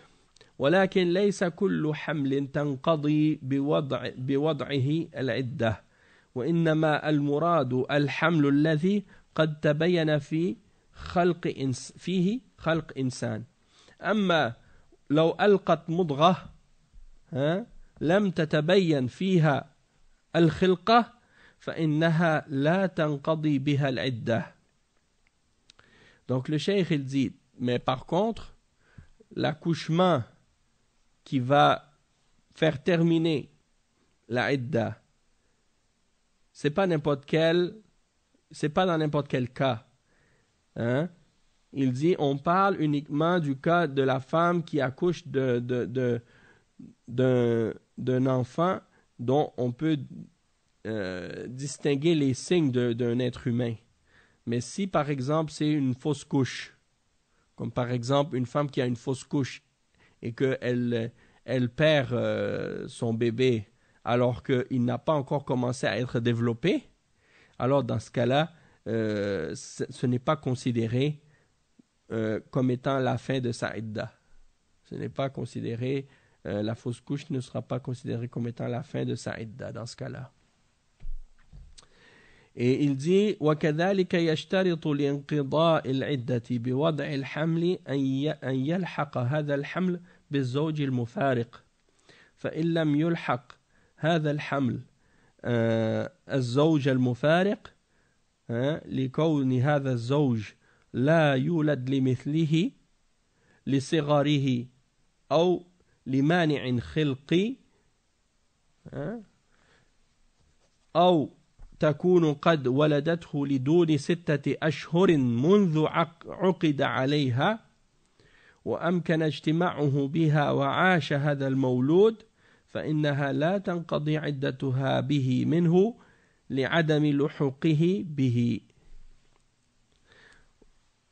ولكن ليس كل حمل تنقضي بوضعه العدة وإنما المراد الحمل الذي قد تبين فيه خلق إنسان أما لو ألقت مضغة لم تتبين فيها الخلقة فإنها لا تنقضي بها العدة. Donc le cheikh il dit, mais par contre, l'accouchement qui va faire terminer la idda, c'est pas dans n'importe quel cas. Hein? Il dit, on parle uniquement du cas de la femme qui accouche d'un enfant dont on peut distinguer les signes d'un être humain. Mais si par exemple c'est une fausse couche, comme par exemple une femme qui a une fausse couche et qu'elle perd son bébé alors qu'il n'a pas encore commencé à être développé, alors dans ce cas-là, ce n'est pas considéré comme étant la fin de sa idda. Ce n'est pas considéré, la fausse couche ne sera pas considérée comme étant la fin de sa idda dans ce cas-là. Et il dit وكذلك يشترط لانقضاء العدة بوضع الحمل أن يلحق هذا الحمل بالزوج المفارق فإن لم يلحق هذا الحمل الزوج المفارق لكون هذا الزوج لا يولد لمثله لصغره أو لمانع خلقي أو تكون قد ولدته لدون 6 أشهر منذ عقد عليها وأمكن اجتماعه بها وعاش هذا المولود فإنها لا تنقضي عدتها به منه لعدم لحوقه به.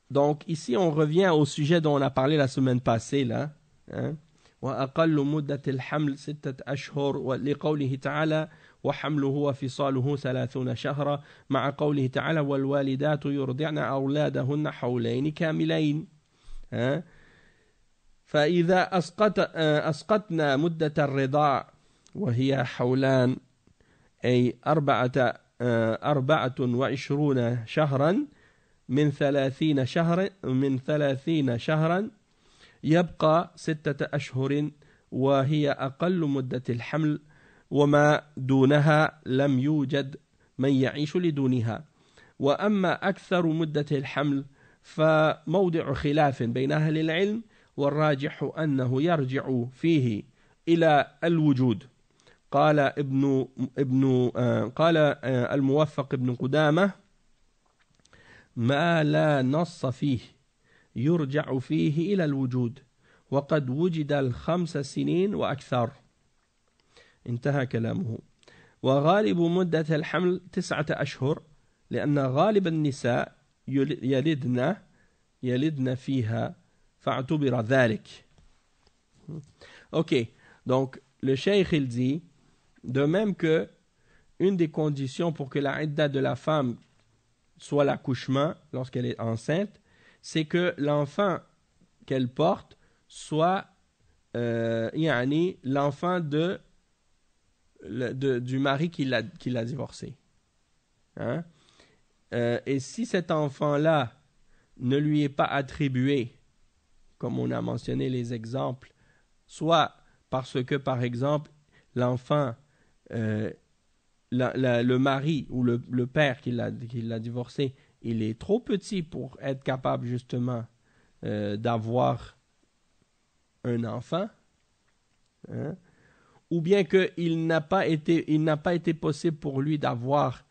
Donc ici on revient au sujet dont on a parlé la semaine passée là. وأقل مدة الحمل 6 أشهر لقوله تعالى وحمله وفصاله 30 شهرا مع قوله تعالى والوالدات يرضعن أولادهن حولين كاملين. فإذا أسقطنا مدة الرضاع وهي حولان أي 24 شهرا من 30 شهرا يبقى 6 أشهر وهي أقل مدة الحمل وما دونها لم يوجد من يعيش لدونها. وأما أكثر مدة الحمل فموضع خلاف بين أهل العلم والراجح أنه يرجع فيه إلى الوجود. قال قال الموفق ابن قدامة ما لا نص فيه يرجع فيه إلى الوجود وقد وجد 5 سنين وأكثر. انتهى كلامه. وغالب مدة الحمل 9 أشهر لأن غالب النساء يلدن فيها فاعتبر ذلك. Ok, donc le cheikh il dit, de même que une des conditions pour que la idda de la femme soit l'accouchement lorsqu'elle est enceinte, c'est que l'enfant qu'elle porte soit l'enfant du mari qui l'a divorcé. Hein? Et si cet enfant-là ne lui est pas attribué, comme on a mentionné les exemples, soit parce que, par exemple, l'enfant, le mari ou le père qui l'a divorcé, il est trop petit pour être capable justement d'avoir un enfant, hein? Ou bien qu'il n'a pas été possible pour lui d'avoir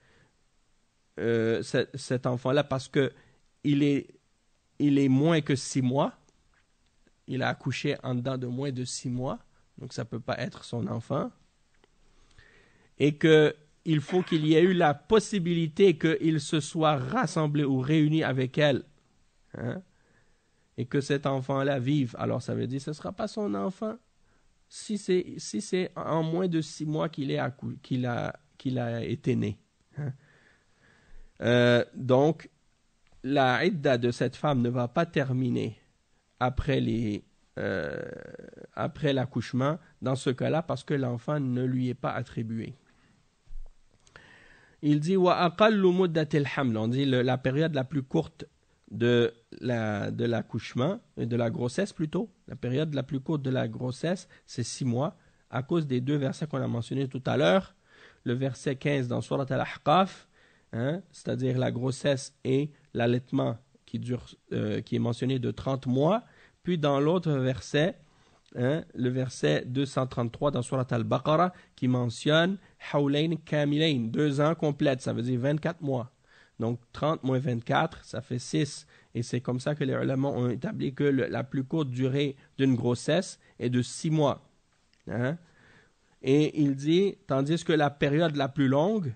cet enfant-là parce que il est moins que 6 mois. Il a accouché en dedans de moins de 6 mois, donc ça ne peut pas être son enfant. Et qu'il faut qu'il y ait eu la possibilité qu'il se soit rassemblé ou réuni avec elle, hein, et que cet enfant-là vive. Alors ça veut dire que ce ne sera pas son enfant si c'est en moins de 6 mois qu'il a été né. Hein. Donc, la idda de cette femme ne va pas terminer après l'accouchement, dans ce cas-là, parce que l'enfant ne lui est pas attribué. Il dit wa aqallu muddatil haml, on dit la période la plus courte de l'accouchement et de la grossesse plutôt. La période la plus courte de la grossesse, c'est 6 mois, à cause des 2 versets qu'on a mentionnés tout à l'heure. le verset 15 dans Surat Al-Ahqaf, hein, c'est-à-dire la grossesse et l'allaitement qui est mentionné de 30 mois, puis dans l'autre verset, hein, le verset 233 dans Surat Al-Baqarah, qui mentionne Hawlayn Kamilayn, 2 ans complètes, ça veut dire 24 mois. Donc 30 moins 24, ça fait 6. Et c'est comme ça que les ulama ont établi que la plus courte durée d'une grossesse est de 6 mois. Hein? Et il dit, tandis que la période la plus longue,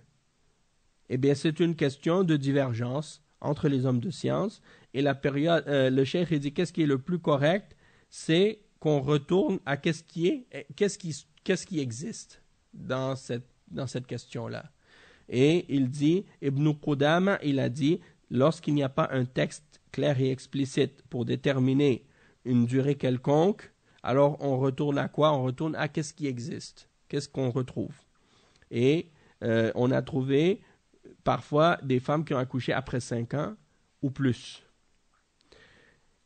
eh bien, c'est une question de divergence entre les hommes de science. Et la période, le cheikh dit, qu'est-ce qui est le plus correct? C'est qu'on retourne à qu'est-ce qui existe dans cette question-là. Et il dit, Ibn Qudama, il a dit, lorsqu'il n'y a pas un texte clair et explicite pour déterminer une durée quelconque, alors on retourne à quoi? On retourne à qu'est-ce qui existe, qu'est-ce qu'on retrouve. Et on a trouvé parfois des femmes qui ont accouché après 5 ans ou plus.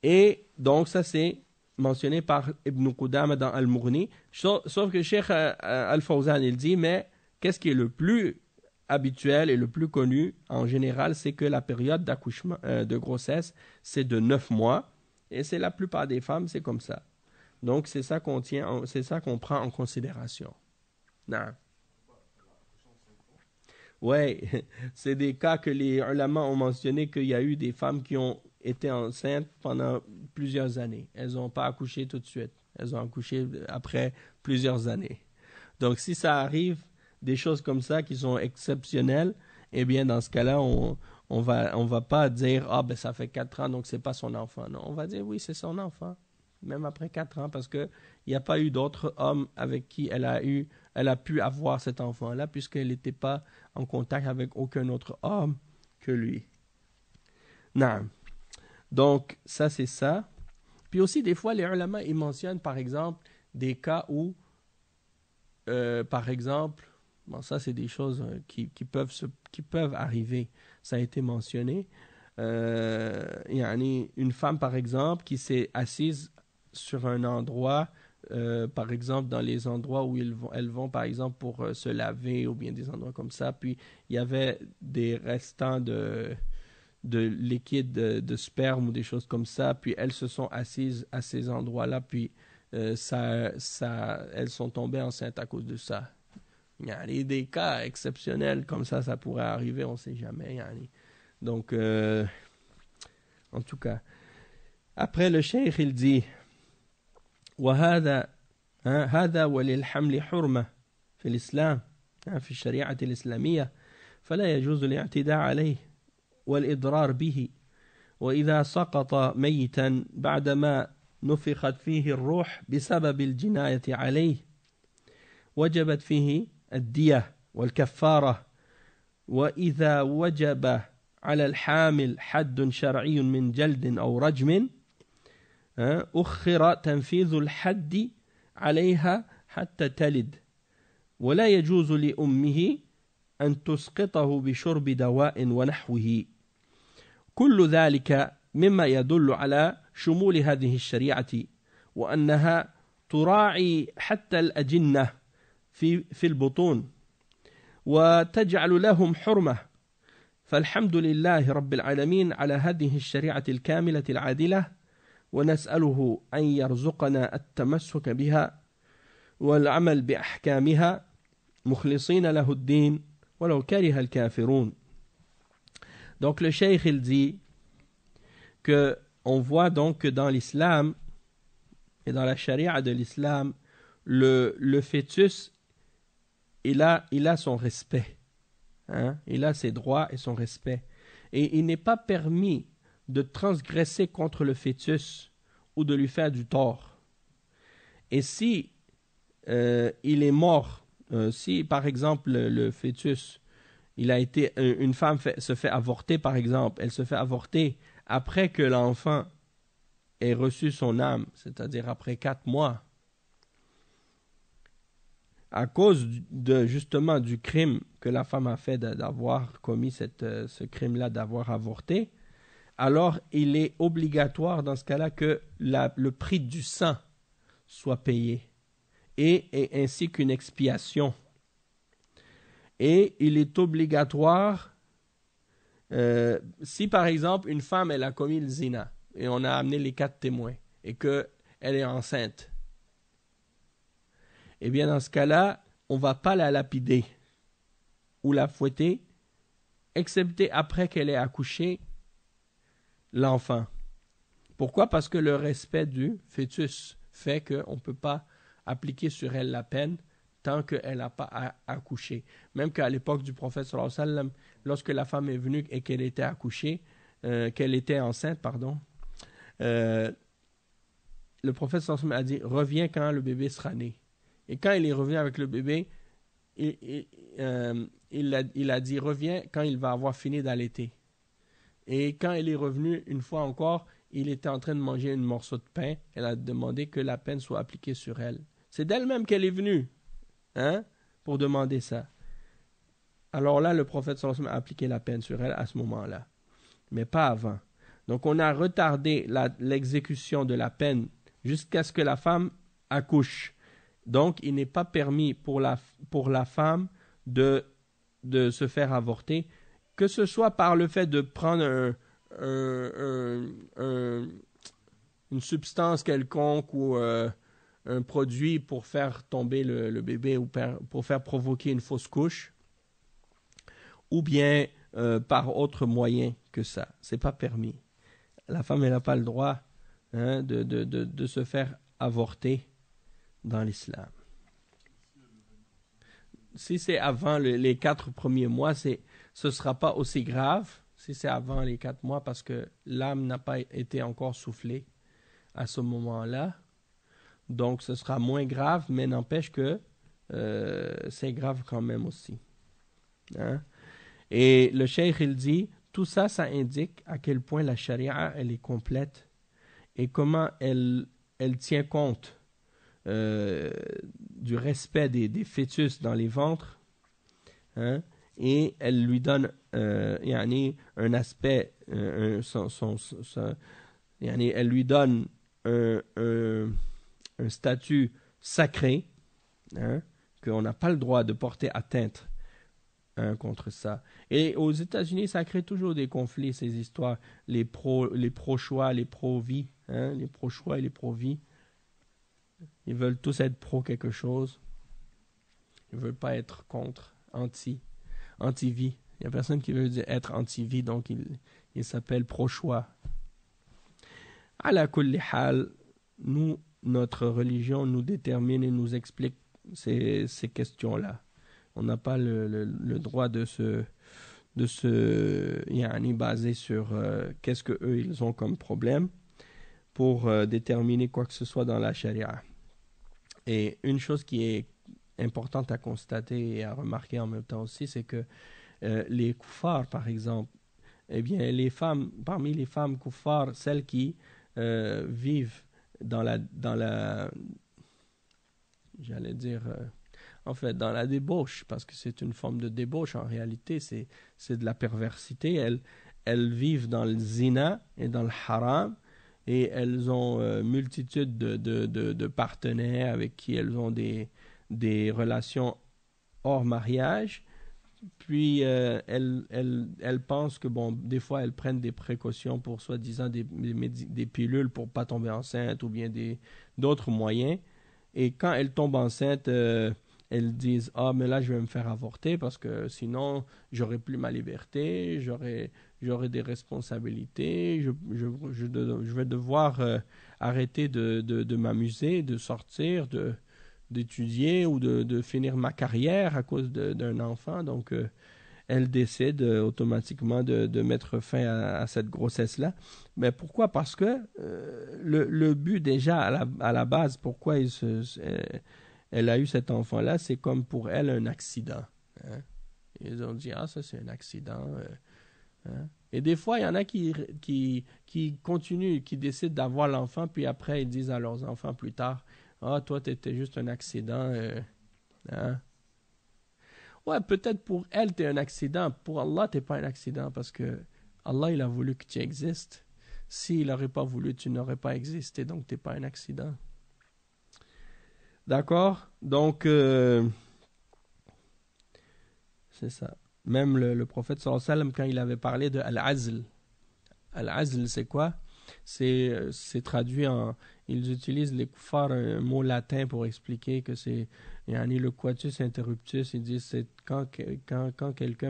Et donc ça c'est mentionné par Ibn Qudama dans Al-Mughni, sauf que Cheikh Al-Fawzan il dit, mais qu'est-ce qui est le plus habituel et le plus connu en général, c'est que la période d'accouchement, de grossesse, c'est de 9 mois, et c'est la plupart des femmes, c'est comme ça. Donc c'est ça qu'on prend en considération. Non. Ouais, c'est des cas que les ulama ont mentionné qu'il y a eu des femmes qui ont été enceintes pendant plusieurs années. Elles n'ont pas accouché tout de suite. Elles ont accouché après plusieurs années. Donc si ça arrive, des choses comme ça qui sont exceptionnelles, eh bien dans ce cas-là, on va pas dire ah ben ça fait 4 ans donc c'est pas son enfant. Non, on va dire oui, c'est son enfant, même après 4 ans parce que il n'y a pas eu d'autres hommes avec qui elle a pu avoir cet enfant-là puisqu'elle n'était pas en contact avec aucun autre homme que lui. Non. Donc ça c'est ça. Puis aussi des fois les ulama ils mentionnent par exemple des cas où par exemple, bon, ça c'est des choses qui peuvent arriver. Ça a été mentionné. Il y a une femme par exemple qui s'est assise sur un endroit, par exemple dans les endroits où elles vont par exemple pour se laver ou bien des endroits comme ça. Puis il y avait des restants de liquide de sperme ou des choses comme ça. Puis elles se sont assises à ces endroits-là. Puis elles sont tombées enceintes à cause de ça. Il y a des cas exceptionnels comme ça pourrait arriver, on ne sait jamais. Donc, en tout cas. Après, le cheikh, il dit وهذا هذا وللحمل حرمة في الإسلام في الشريعة الإسلامية فلا يجوز الاعتداء عليه والإضرار به وإذا سقط ميتا بعدما نفخت فيه الروح بسبب الجناية عليه وجبت فيه الدية والكفارة وإذا وجب على الحامل حد شرعي من جلد أو رجم أخر تنفيذ الحد عليها حتى تلد ولا يجوز لأمه أن تسقطه بشرب دواء ونحوه كل ذلك مما يدل على شمول هذه الشريعة وأنها تراعي حتى الأجنة في البطون وتجعل لهم حرمة فالحمد لله رب العالمين على هذه الشريعة الكاملة العادلة ونسأله أن يرزقنا التمسك بها والعمل بأحكامها مخلصين له الدين ولو كره الكافرون. Donc le cheikh il dit que on voit donc que dans l'islam et dans la charia de l'islam le fœtus il a son respect, hein? Il a ses droits et son respect et il n'est pas permis de transgresser contre le fœtus ou de lui faire du tort. Et si il est mort, si par exemple le fœtus une femme se fait avorter par exemple, elle se fait avorter après que l'enfant ait reçu son âme, c'est-à-dire après 4 mois, à cause justement du crime que la femme a fait d'avoir commis ce crime-là, d'avoir avorté, alors il est obligatoire dans ce cas-là que le prix du sang soit payé et ainsi qu'une expiation. Et il est obligatoire, si par exemple une femme elle a commis le zina, et on a amené les 4 témoins, et qu'elle est enceinte, eh bien dans ce cas-là, on ne va pas la lapider ou la fouetter, excepté après qu'elle ait accouché l'enfant. Pourquoi? Parce que le respect du fœtus fait qu'on ne peut pas appliquer sur elle la peine tant qu'elle n'a pas accouché. Même qu'à l'époque du prophète sallallahu alayhi wa sallam, lorsque la femme est venue et qu'elle était accouchée, qu'elle était enceinte, pardon, le prophète sallallahu alayhi wa sallam a dit « Reviens quand le bébé sera né ». Et quand il est revenu avec le bébé, il a dit « Reviens quand il va avoir fini d'allaiter ». Et quand il est revenu une fois encore, il était en train de manger un morceau de pain. Elle a demandé que la peine soit appliquée sur elle. C'est d'elle-même qu'elle est venue, pour demander ça. Alors là, le prophète sallallahu alayhi wa sallam a appliqué la peine sur elle à ce moment-là, mais pas avant. Donc on a retardé l'exécution de la peine jusqu'à ce que la femme accouche. Donc il n'est pas permis pour la femme de se faire avorter, que ce soit par le fait de prendre une substance quelconque ou un produit pour faire tomber le bébé ou pour faire provoquer une fausse couche, ou bien par autre moyen que ça. C'est pas permis. La femme, elle n'a pas le droit de se faire avorter dans l'islam. Si c'est avant les 4 premiers mois, ce ne sera pas aussi grave si c'est avant les 4 mois parce que l'âme n'a pas été encore soufflée à ce moment-là. Donc, ce sera moins grave, mais n'empêche que c'est grave quand même aussi. Et le cheikh, il dit, tout ça, ça indique à quel point la charia, elle est complète et comment elle tient compte du respect des fœtus dans les ventres, et elle lui donne un aspect, elle lui donne un statut sacré, qu'on n'a pas le droit de porter atteinte contre ça. Et aux États-Unis, ça crée toujours des conflits, ces histoires, les pro-choix, les pro-vie, les pro-choix et les pro-vie. Ils veulent tous être pro quelque chose. Ils ne veulent pas être contre, anti-vie. Il n'y a personne qui veut être anti-vie, donc il s'appelle pro-choix. Ala kulli hal, nous, notre religion nous détermine et nous explique ces questions-là. On n'a pas le droit de se baser sur qu'est-ce qu'eux ils ont comme problème pour déterminer quoi que ce soit dans la charia. Et une chose qui est importante à constater et à remarquer en même temps aussi, c'est que les koufars, par exemple, eh bien, parmi les femmes koufars, celles qui vivent dans la j'allais dire, en fait, dans la débauche, parce que c'est une forme de débauche, en réalité, c'est de la perversité. Elles vivent dans le zina et dans le haram, et elles ont multitude de partenaires avec qui elles ont des relations hors mariage. Puis elles pensent que, bon, des fois, elles prennent des précautions pour soi-disant des pilules pour pas tomber enceinte ou bien d'autres moyens. Et quand elles tombent enceintes, elles disent « Ah, mais là, je vais me faire avorter parce que sinon, j'aurai plus ma liberté, j'aurai des responsabilités, je vais devoir arrêter de m'amuser, de sortir, d'étudier ou de finir ma carrière à cause d'un enfant. » Donc, elle décide automatiquement de mettre fin à cette grossesse-là. Mais pourquoi? Parce que le but déjà à la base, pourquoi elle a eu cet enfant-là, c'est comme pour elle un accident. Ils ont dit « Ah, ça c'est un accident. » Et des fois, il y en a qui continuent, qui décident d'avoir l'enfant, puis après ils disent à leurs enfants plus tard « Ah, toi, t'étais juste un accident. » Ouais, peut-être pour elle, t'es un accident. Pour Allah, t'es pas un accident parce que Allah, il a voulu que tu existes. S'il n'aurait pas voulu, tu n'aurais pas existé, donc t'es pas un accident. D'accord? Donc, C'est ça. Même le prophète sallallahu alayhi wa sallam, quand il avait parlé de Al-Azl. Al-Azl, c'est quoi? C'est traduit en... Ils utilisent les kuffars un mot latin pour expliquer que c'est... le coitus interruptus, ils disent c'est quand quelqu'un,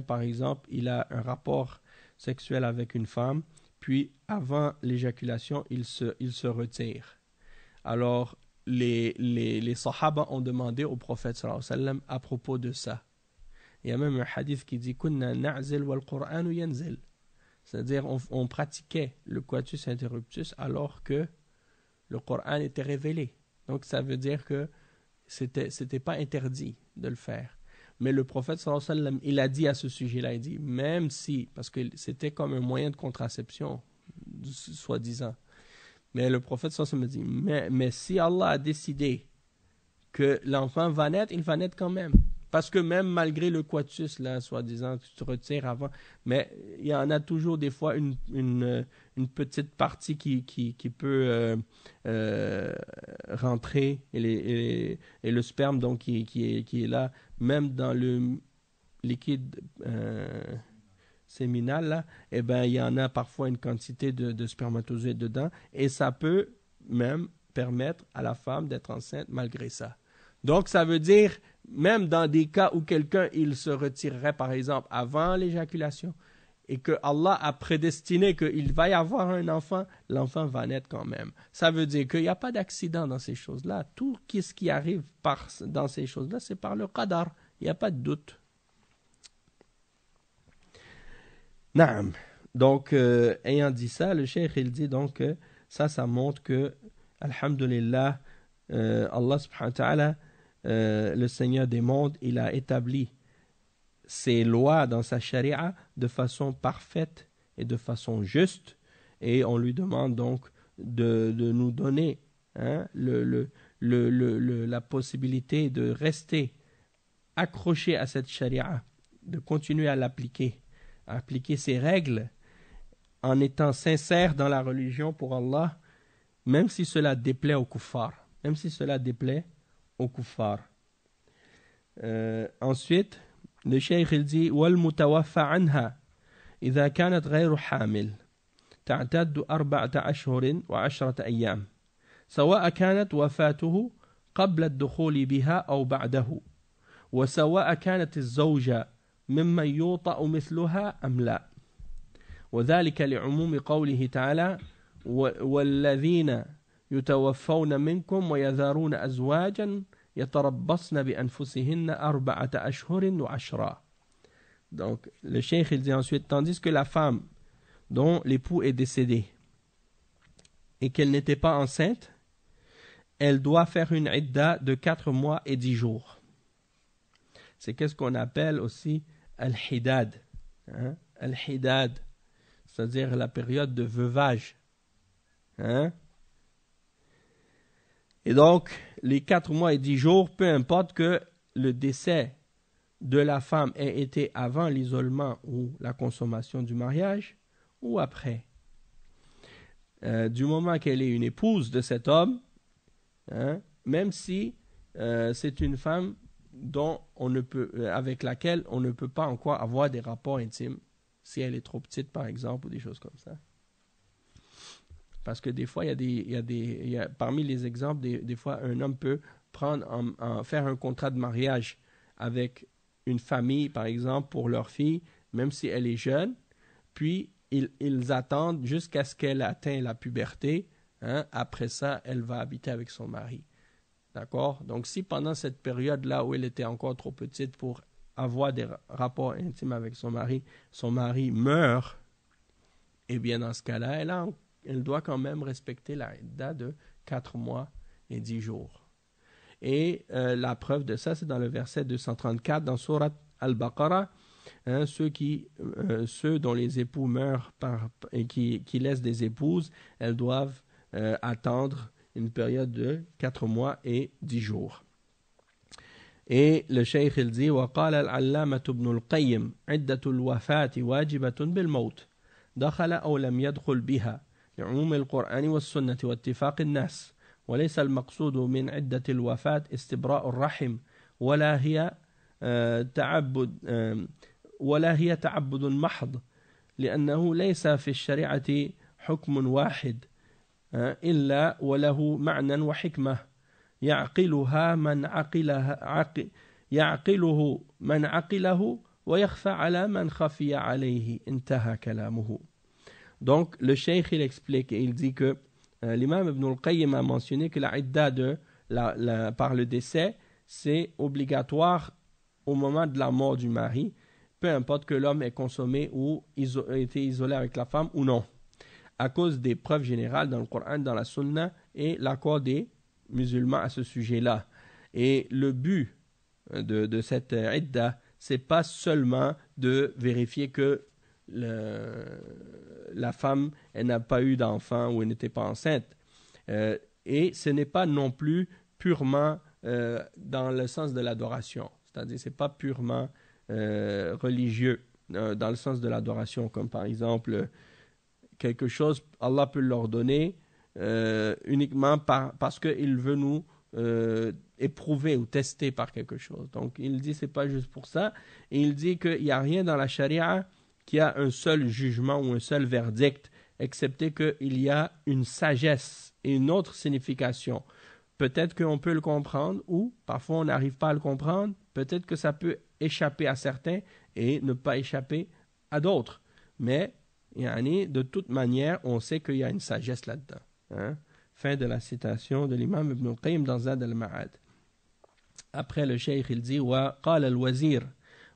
par exemple, il a un rapport sexuel avec une femme, puis avant l'éjaculation, il se retire. Alors, les sahaba ont demandé au prophète sallallahu alayhi wa sallam à propos de ça. Il y a même un hadith qui dit « Kunna na'zil wal Qur'anu yanzil ». C'est-à-dire, on pratiquait le coitus interruptus alors que le Coran était révélé. Donc, ça veut dire que c'était pas interdit de le faire. Mais le prophète, sallallahu alayhi wa sallam, il a dit à ce sujet-là, il dit, même si, parce que c'était comme un moyen de contraception, soi-disant. Mais le prophète, sallallahu alayhi wa sallam, dit, mais si Allah a décidé que l'enfant va naître, il va naître quand même. Parce que même malgré le coitus, là, soi-disant, tu te retires avant, mais il y en a toujours des fois une petite partie qui peut rentrer, et le sperme donc, qui est là, même dans le liquide séminal, là, eh ben, il y en a parfois une quantité de spermatozoïdes dedans, et ça peut même permettre à la femme d'être enceinte malgré ça. Donc, ça veut dire, même dans des cas où quelqu'un, il se retirerait, par exemple, avant l'éjaculation, et que Allah a prédestiné qu'il va y avoir un enfant, l'enfant va naître quand même. Ça veut dire qu'il n'y a pas d'accident dans ces choses-là. Tout ce qui arrive dans ces choses-là, c'est par le qadar. Il n'y a pas de doute. Naam. Donc, ayant dit ça, le cheikh, il dit donc que ça montre que, alhamdulillah, Allah subhanahu wa ta'ala, le Seigneur des mondes, il a établi ses lois dans sa charia de façon parfaite et de façon juste, et on lui demande donc de nous donner la possibilité de rester accroché à cette charia, de continuer à l'appliquer, à appliquer ses règles en étant sincère dans la religion pour Allah, même si cela déplaît aux kuffars, même si cela déplaît aux kuffars. Ensuite, le cheikh il dit والمتوفى عنها إذا كانت غير حامل تعتد 4 أشهر و10 أيام سواء كانت وفاته قبل الدخول بها أو بعده وسواء كانت الزوجة ممن يوطأ مثلها أم لا وذلك لعموم قوله تعالى والذين يتوفون منكم ويذرون أزواجا يتربصن بأنفسهن 4 أشهر و10. Donc, le cheikh il dit ensuite, tandis que la femme dont l'époux est décédé et qu'elle n'était pas enceinte, elle doit faire une idda de 4 mois et 10 jours. C'est qu'est-ce qu'on appelle aussi al-hidad. Al-hidad, c'est-à-dire la période de veuvage. Et donc, les 4 mois et 10 jours, peu importe que le décès de la femme ait été avant l'isolement ou la consommation du mariage, ou après. Du moment qu'elle est une épouse de cet homme, même si c'est une femme avec laquelle on ne peut pas encore avoir des rapports intimes, si elle est trop petite par exemple, ou des choses comme ça. Parce que des fois, parmi les exemples, des fois, un homme peut faire un contrat de mariage avec une famille, par exemple, pour leur fille, même si elle est jeune, puis ils attendent jusqu'à ce qu'elle atteigne la puberté. Après ça, elle va habiter avec son mari. D'accord? Donc, si pendant cette période-là où elle était encore trop petite pour avoir des rapports intimes avec son mari meurt, eh bien, dans ce cas-là, elle doit quand même respecter la idda de 4 mois et 10 jours. Et la preuve de ça, c'est dans le verset 234 dans Sourate Al-Baqarah. Ceux dont les époux meurent et qui laissent des épouses, elles doivent attendre une période de 4 mois et 10 jours. Et le cheikh il dit وقال العلامة ابن القيم عدة الوفاة واجبة بالموت دخل أو لم يدخل بها لعموم القرآن والسنة واتفاق الناس وليس المقصود من عدة الوفاة استبراء الرحم ولا هي تعبد ولا هي تعبد محض لأنه ليس في الشريعة حكم واحد إلا وله معنى وحكمة يعقله من عقله ويخفى على من خفي عليه انتهى كلامه. Donc le cheikh il explique et il dit que l'imam Ibn al-Qayyim a mentionné que la idda par le décès c'est obligatoire au moment de la mort du mari, peu importe que l'homme ait consommé ou été isolé avec la femme ou non, à cause des preuves générales dans le Coran, dans la Sunna et l'accord des musulmans à ce sujet-là. Et le but de cette idda, c'est pas seulement de vérifier que la femme elle n'a pas eu d'enfant ou elle n'était pas enceinte. Et ce n'est pas non plus purement dans le sens de l'adoration. C'est-à-dire c'est pas purement religieux dans le sens de l'adoration, comme par exemple quelque chose, Allah peut l'ordonner uniquement parce qu'il veut nous éprouver ou tester par quelque chose. Donc il dit c'est pas juste pour ça. Et il dit qu'il n'y a rien dans la charia qui a un seul jugement ou un seul verdict, excepté qu'il y a une sagesse et une autre signification. Peut-être qu'on peut le comprendre ou parfois on n'arrive pas à le comprendre. Peut-être que ça peut échapper à certains et ne pas échapper à d'autres. Mais de toute manière, on sait qu'il y a une sagesse là-dedans. Hein? Fin de la citation de l'imam Ibn al-Qayyim dans Zad al-Ma'ad. Après le cheikh, il dit وقال الوزير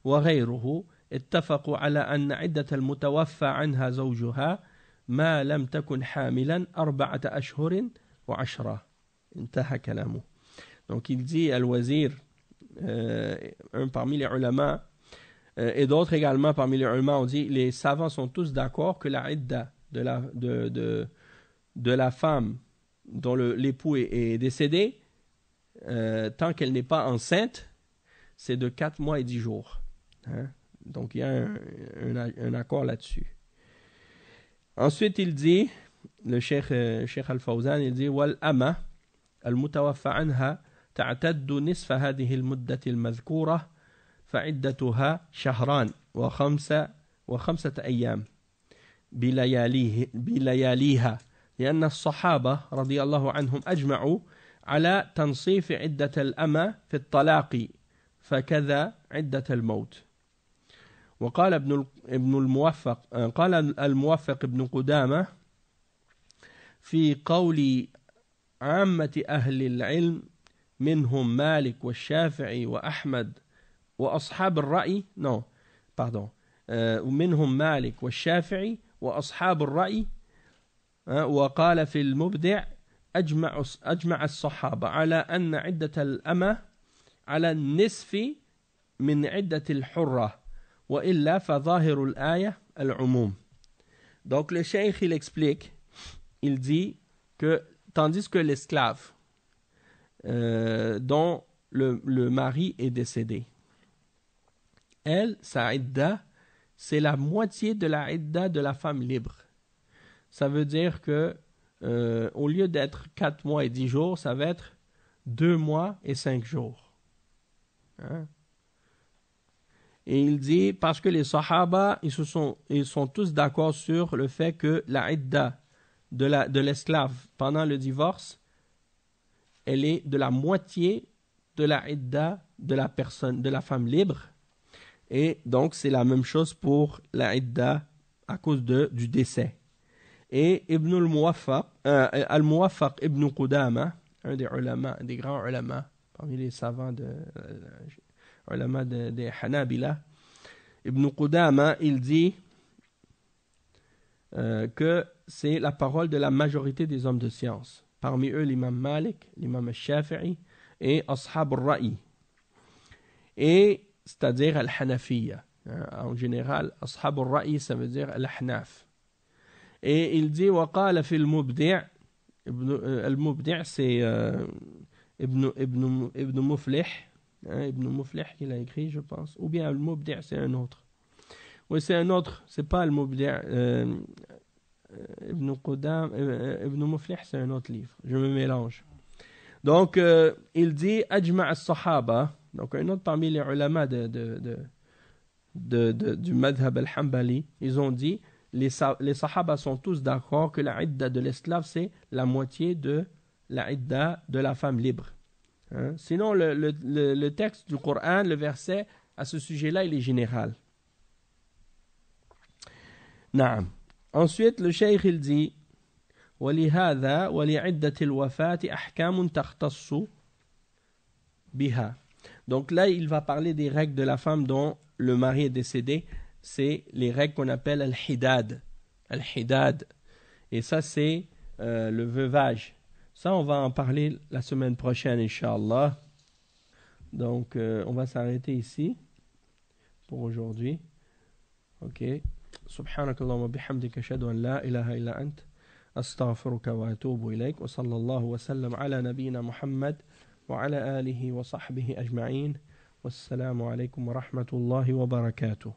وغيره اتفقوا على أن عدة المتوفى عنها زوجها ما لم تكن حاملا 4 أشهر و10. انتهى كلامه. Donc il dit al-Wazir, un parmi les ulama, et d'autres également parmi les ulama, on dit les savants sont tous d'accord que la idda de la femme dont l'époux est décédé, tant qu'elle n'est pas enceinte, c'est de 4 mois et 10 jours. Hein? Donc il y a un accord là-dessus. Ensuite il dit, le Cheikh Al-Fawzan, il dit والأمة المتوفى عنها تعتد نصف هذه المدة المذكورة فعدتها 2 وخمسة أيام بلياليها لأن الصحابة رضي الله عنهم أجمعوا على تنصيف عدة الأمة في الطلاق فكذا عدة الموت. وقال قال الموفق ابن قدامة في قول عامة أهل العلم منهم مالك والشافعي وأحمد وأصحاب الرأي ومنهم مالك والشافعي وأصحاب الرأي وقال في المبدع أجمع الصحابة على أن عدة الأمة على النصف من عدة الحرة وإلا فظاهر الآية العموم. Donc le cheikh il explique, il dit que tandis que l'esclave dont le mari est décédé, elle, sa idda, c'est la moitié de la idda de la femme libre. Ça veut dire que au lieu d'être 4 mois et 10 jours, ça va être 2 mois et 5 jours. Hein? Et il dit, parce que les sahaba, ils sont tous d'accord sur le fait que la idda de l'esclave pendant le divorce, elle est de la moitié de la idda de la femme libre. Et donc, c'est la même chose pour la idda à cause du décès. Et Al-Muwaffaq Ibn Qudama, un des grands ulama, parmi les savants ulama des Hanabila, Ibn Qudama, il dit que c'est la parole de la majorité des hommes de science. Parmi eux, l'imam Malik, l'imam Shafi'i et Ashab al-Ra'i. Et c'est-à-dire Al-Hanafiya. En général, Ashab al-Ra'i, ça veut dire Al-Hanaf. Et il dit, وقال في المبدع, المبدع c'est Ibn Muflih, Ibn Muflih qu'il a écrit, je pense. Ou bien Al-Mubdi' c'est un autre. Oui, c'est un autre, c'est pas Al-Mubdi'. Ibn Muflih c'est un autre livre. Je me mélange. Donc, il dit Ajma' al-Sahaba, donc un autre parmi les ulama du madhab al-Hanbali, ils ont dit les Sahaba sont tous d'accord que la idda de l'esclave, c'est la moitié de la idda de la femme libre. Hein? Sinon, le texte du Coran, le verset, à ce sujet-là, il est général. Naam. Ensuite, le cheikh, il dit وَلِهَذَا وَلِعِدَّةِ الْوَفَاةِ أَحْكَامٌ تَخْتَصُّ بِهَا. Donc là, il va parler des règles de la femme dont le mari est décédé. C'est les règles qu'on appelle al-hidad. Al-hidad. Et ça, c'est le veuvage. Ça, on va en parler la semaine prochaine, Inch'Allah. Donc, on va s'arrêter ici pour aujourd'hui. Ok. Subhanakallahumma bihamdika ashhadu an la ilaha illa ant astaghfiruka wa atubu ilayk wa sallallahu wa sallam ala nabiyyina Muhammad wa ala alihi wa sahbihi ajma'in. Wassalamu alaykum wa rahmatullahi wa barakatuh.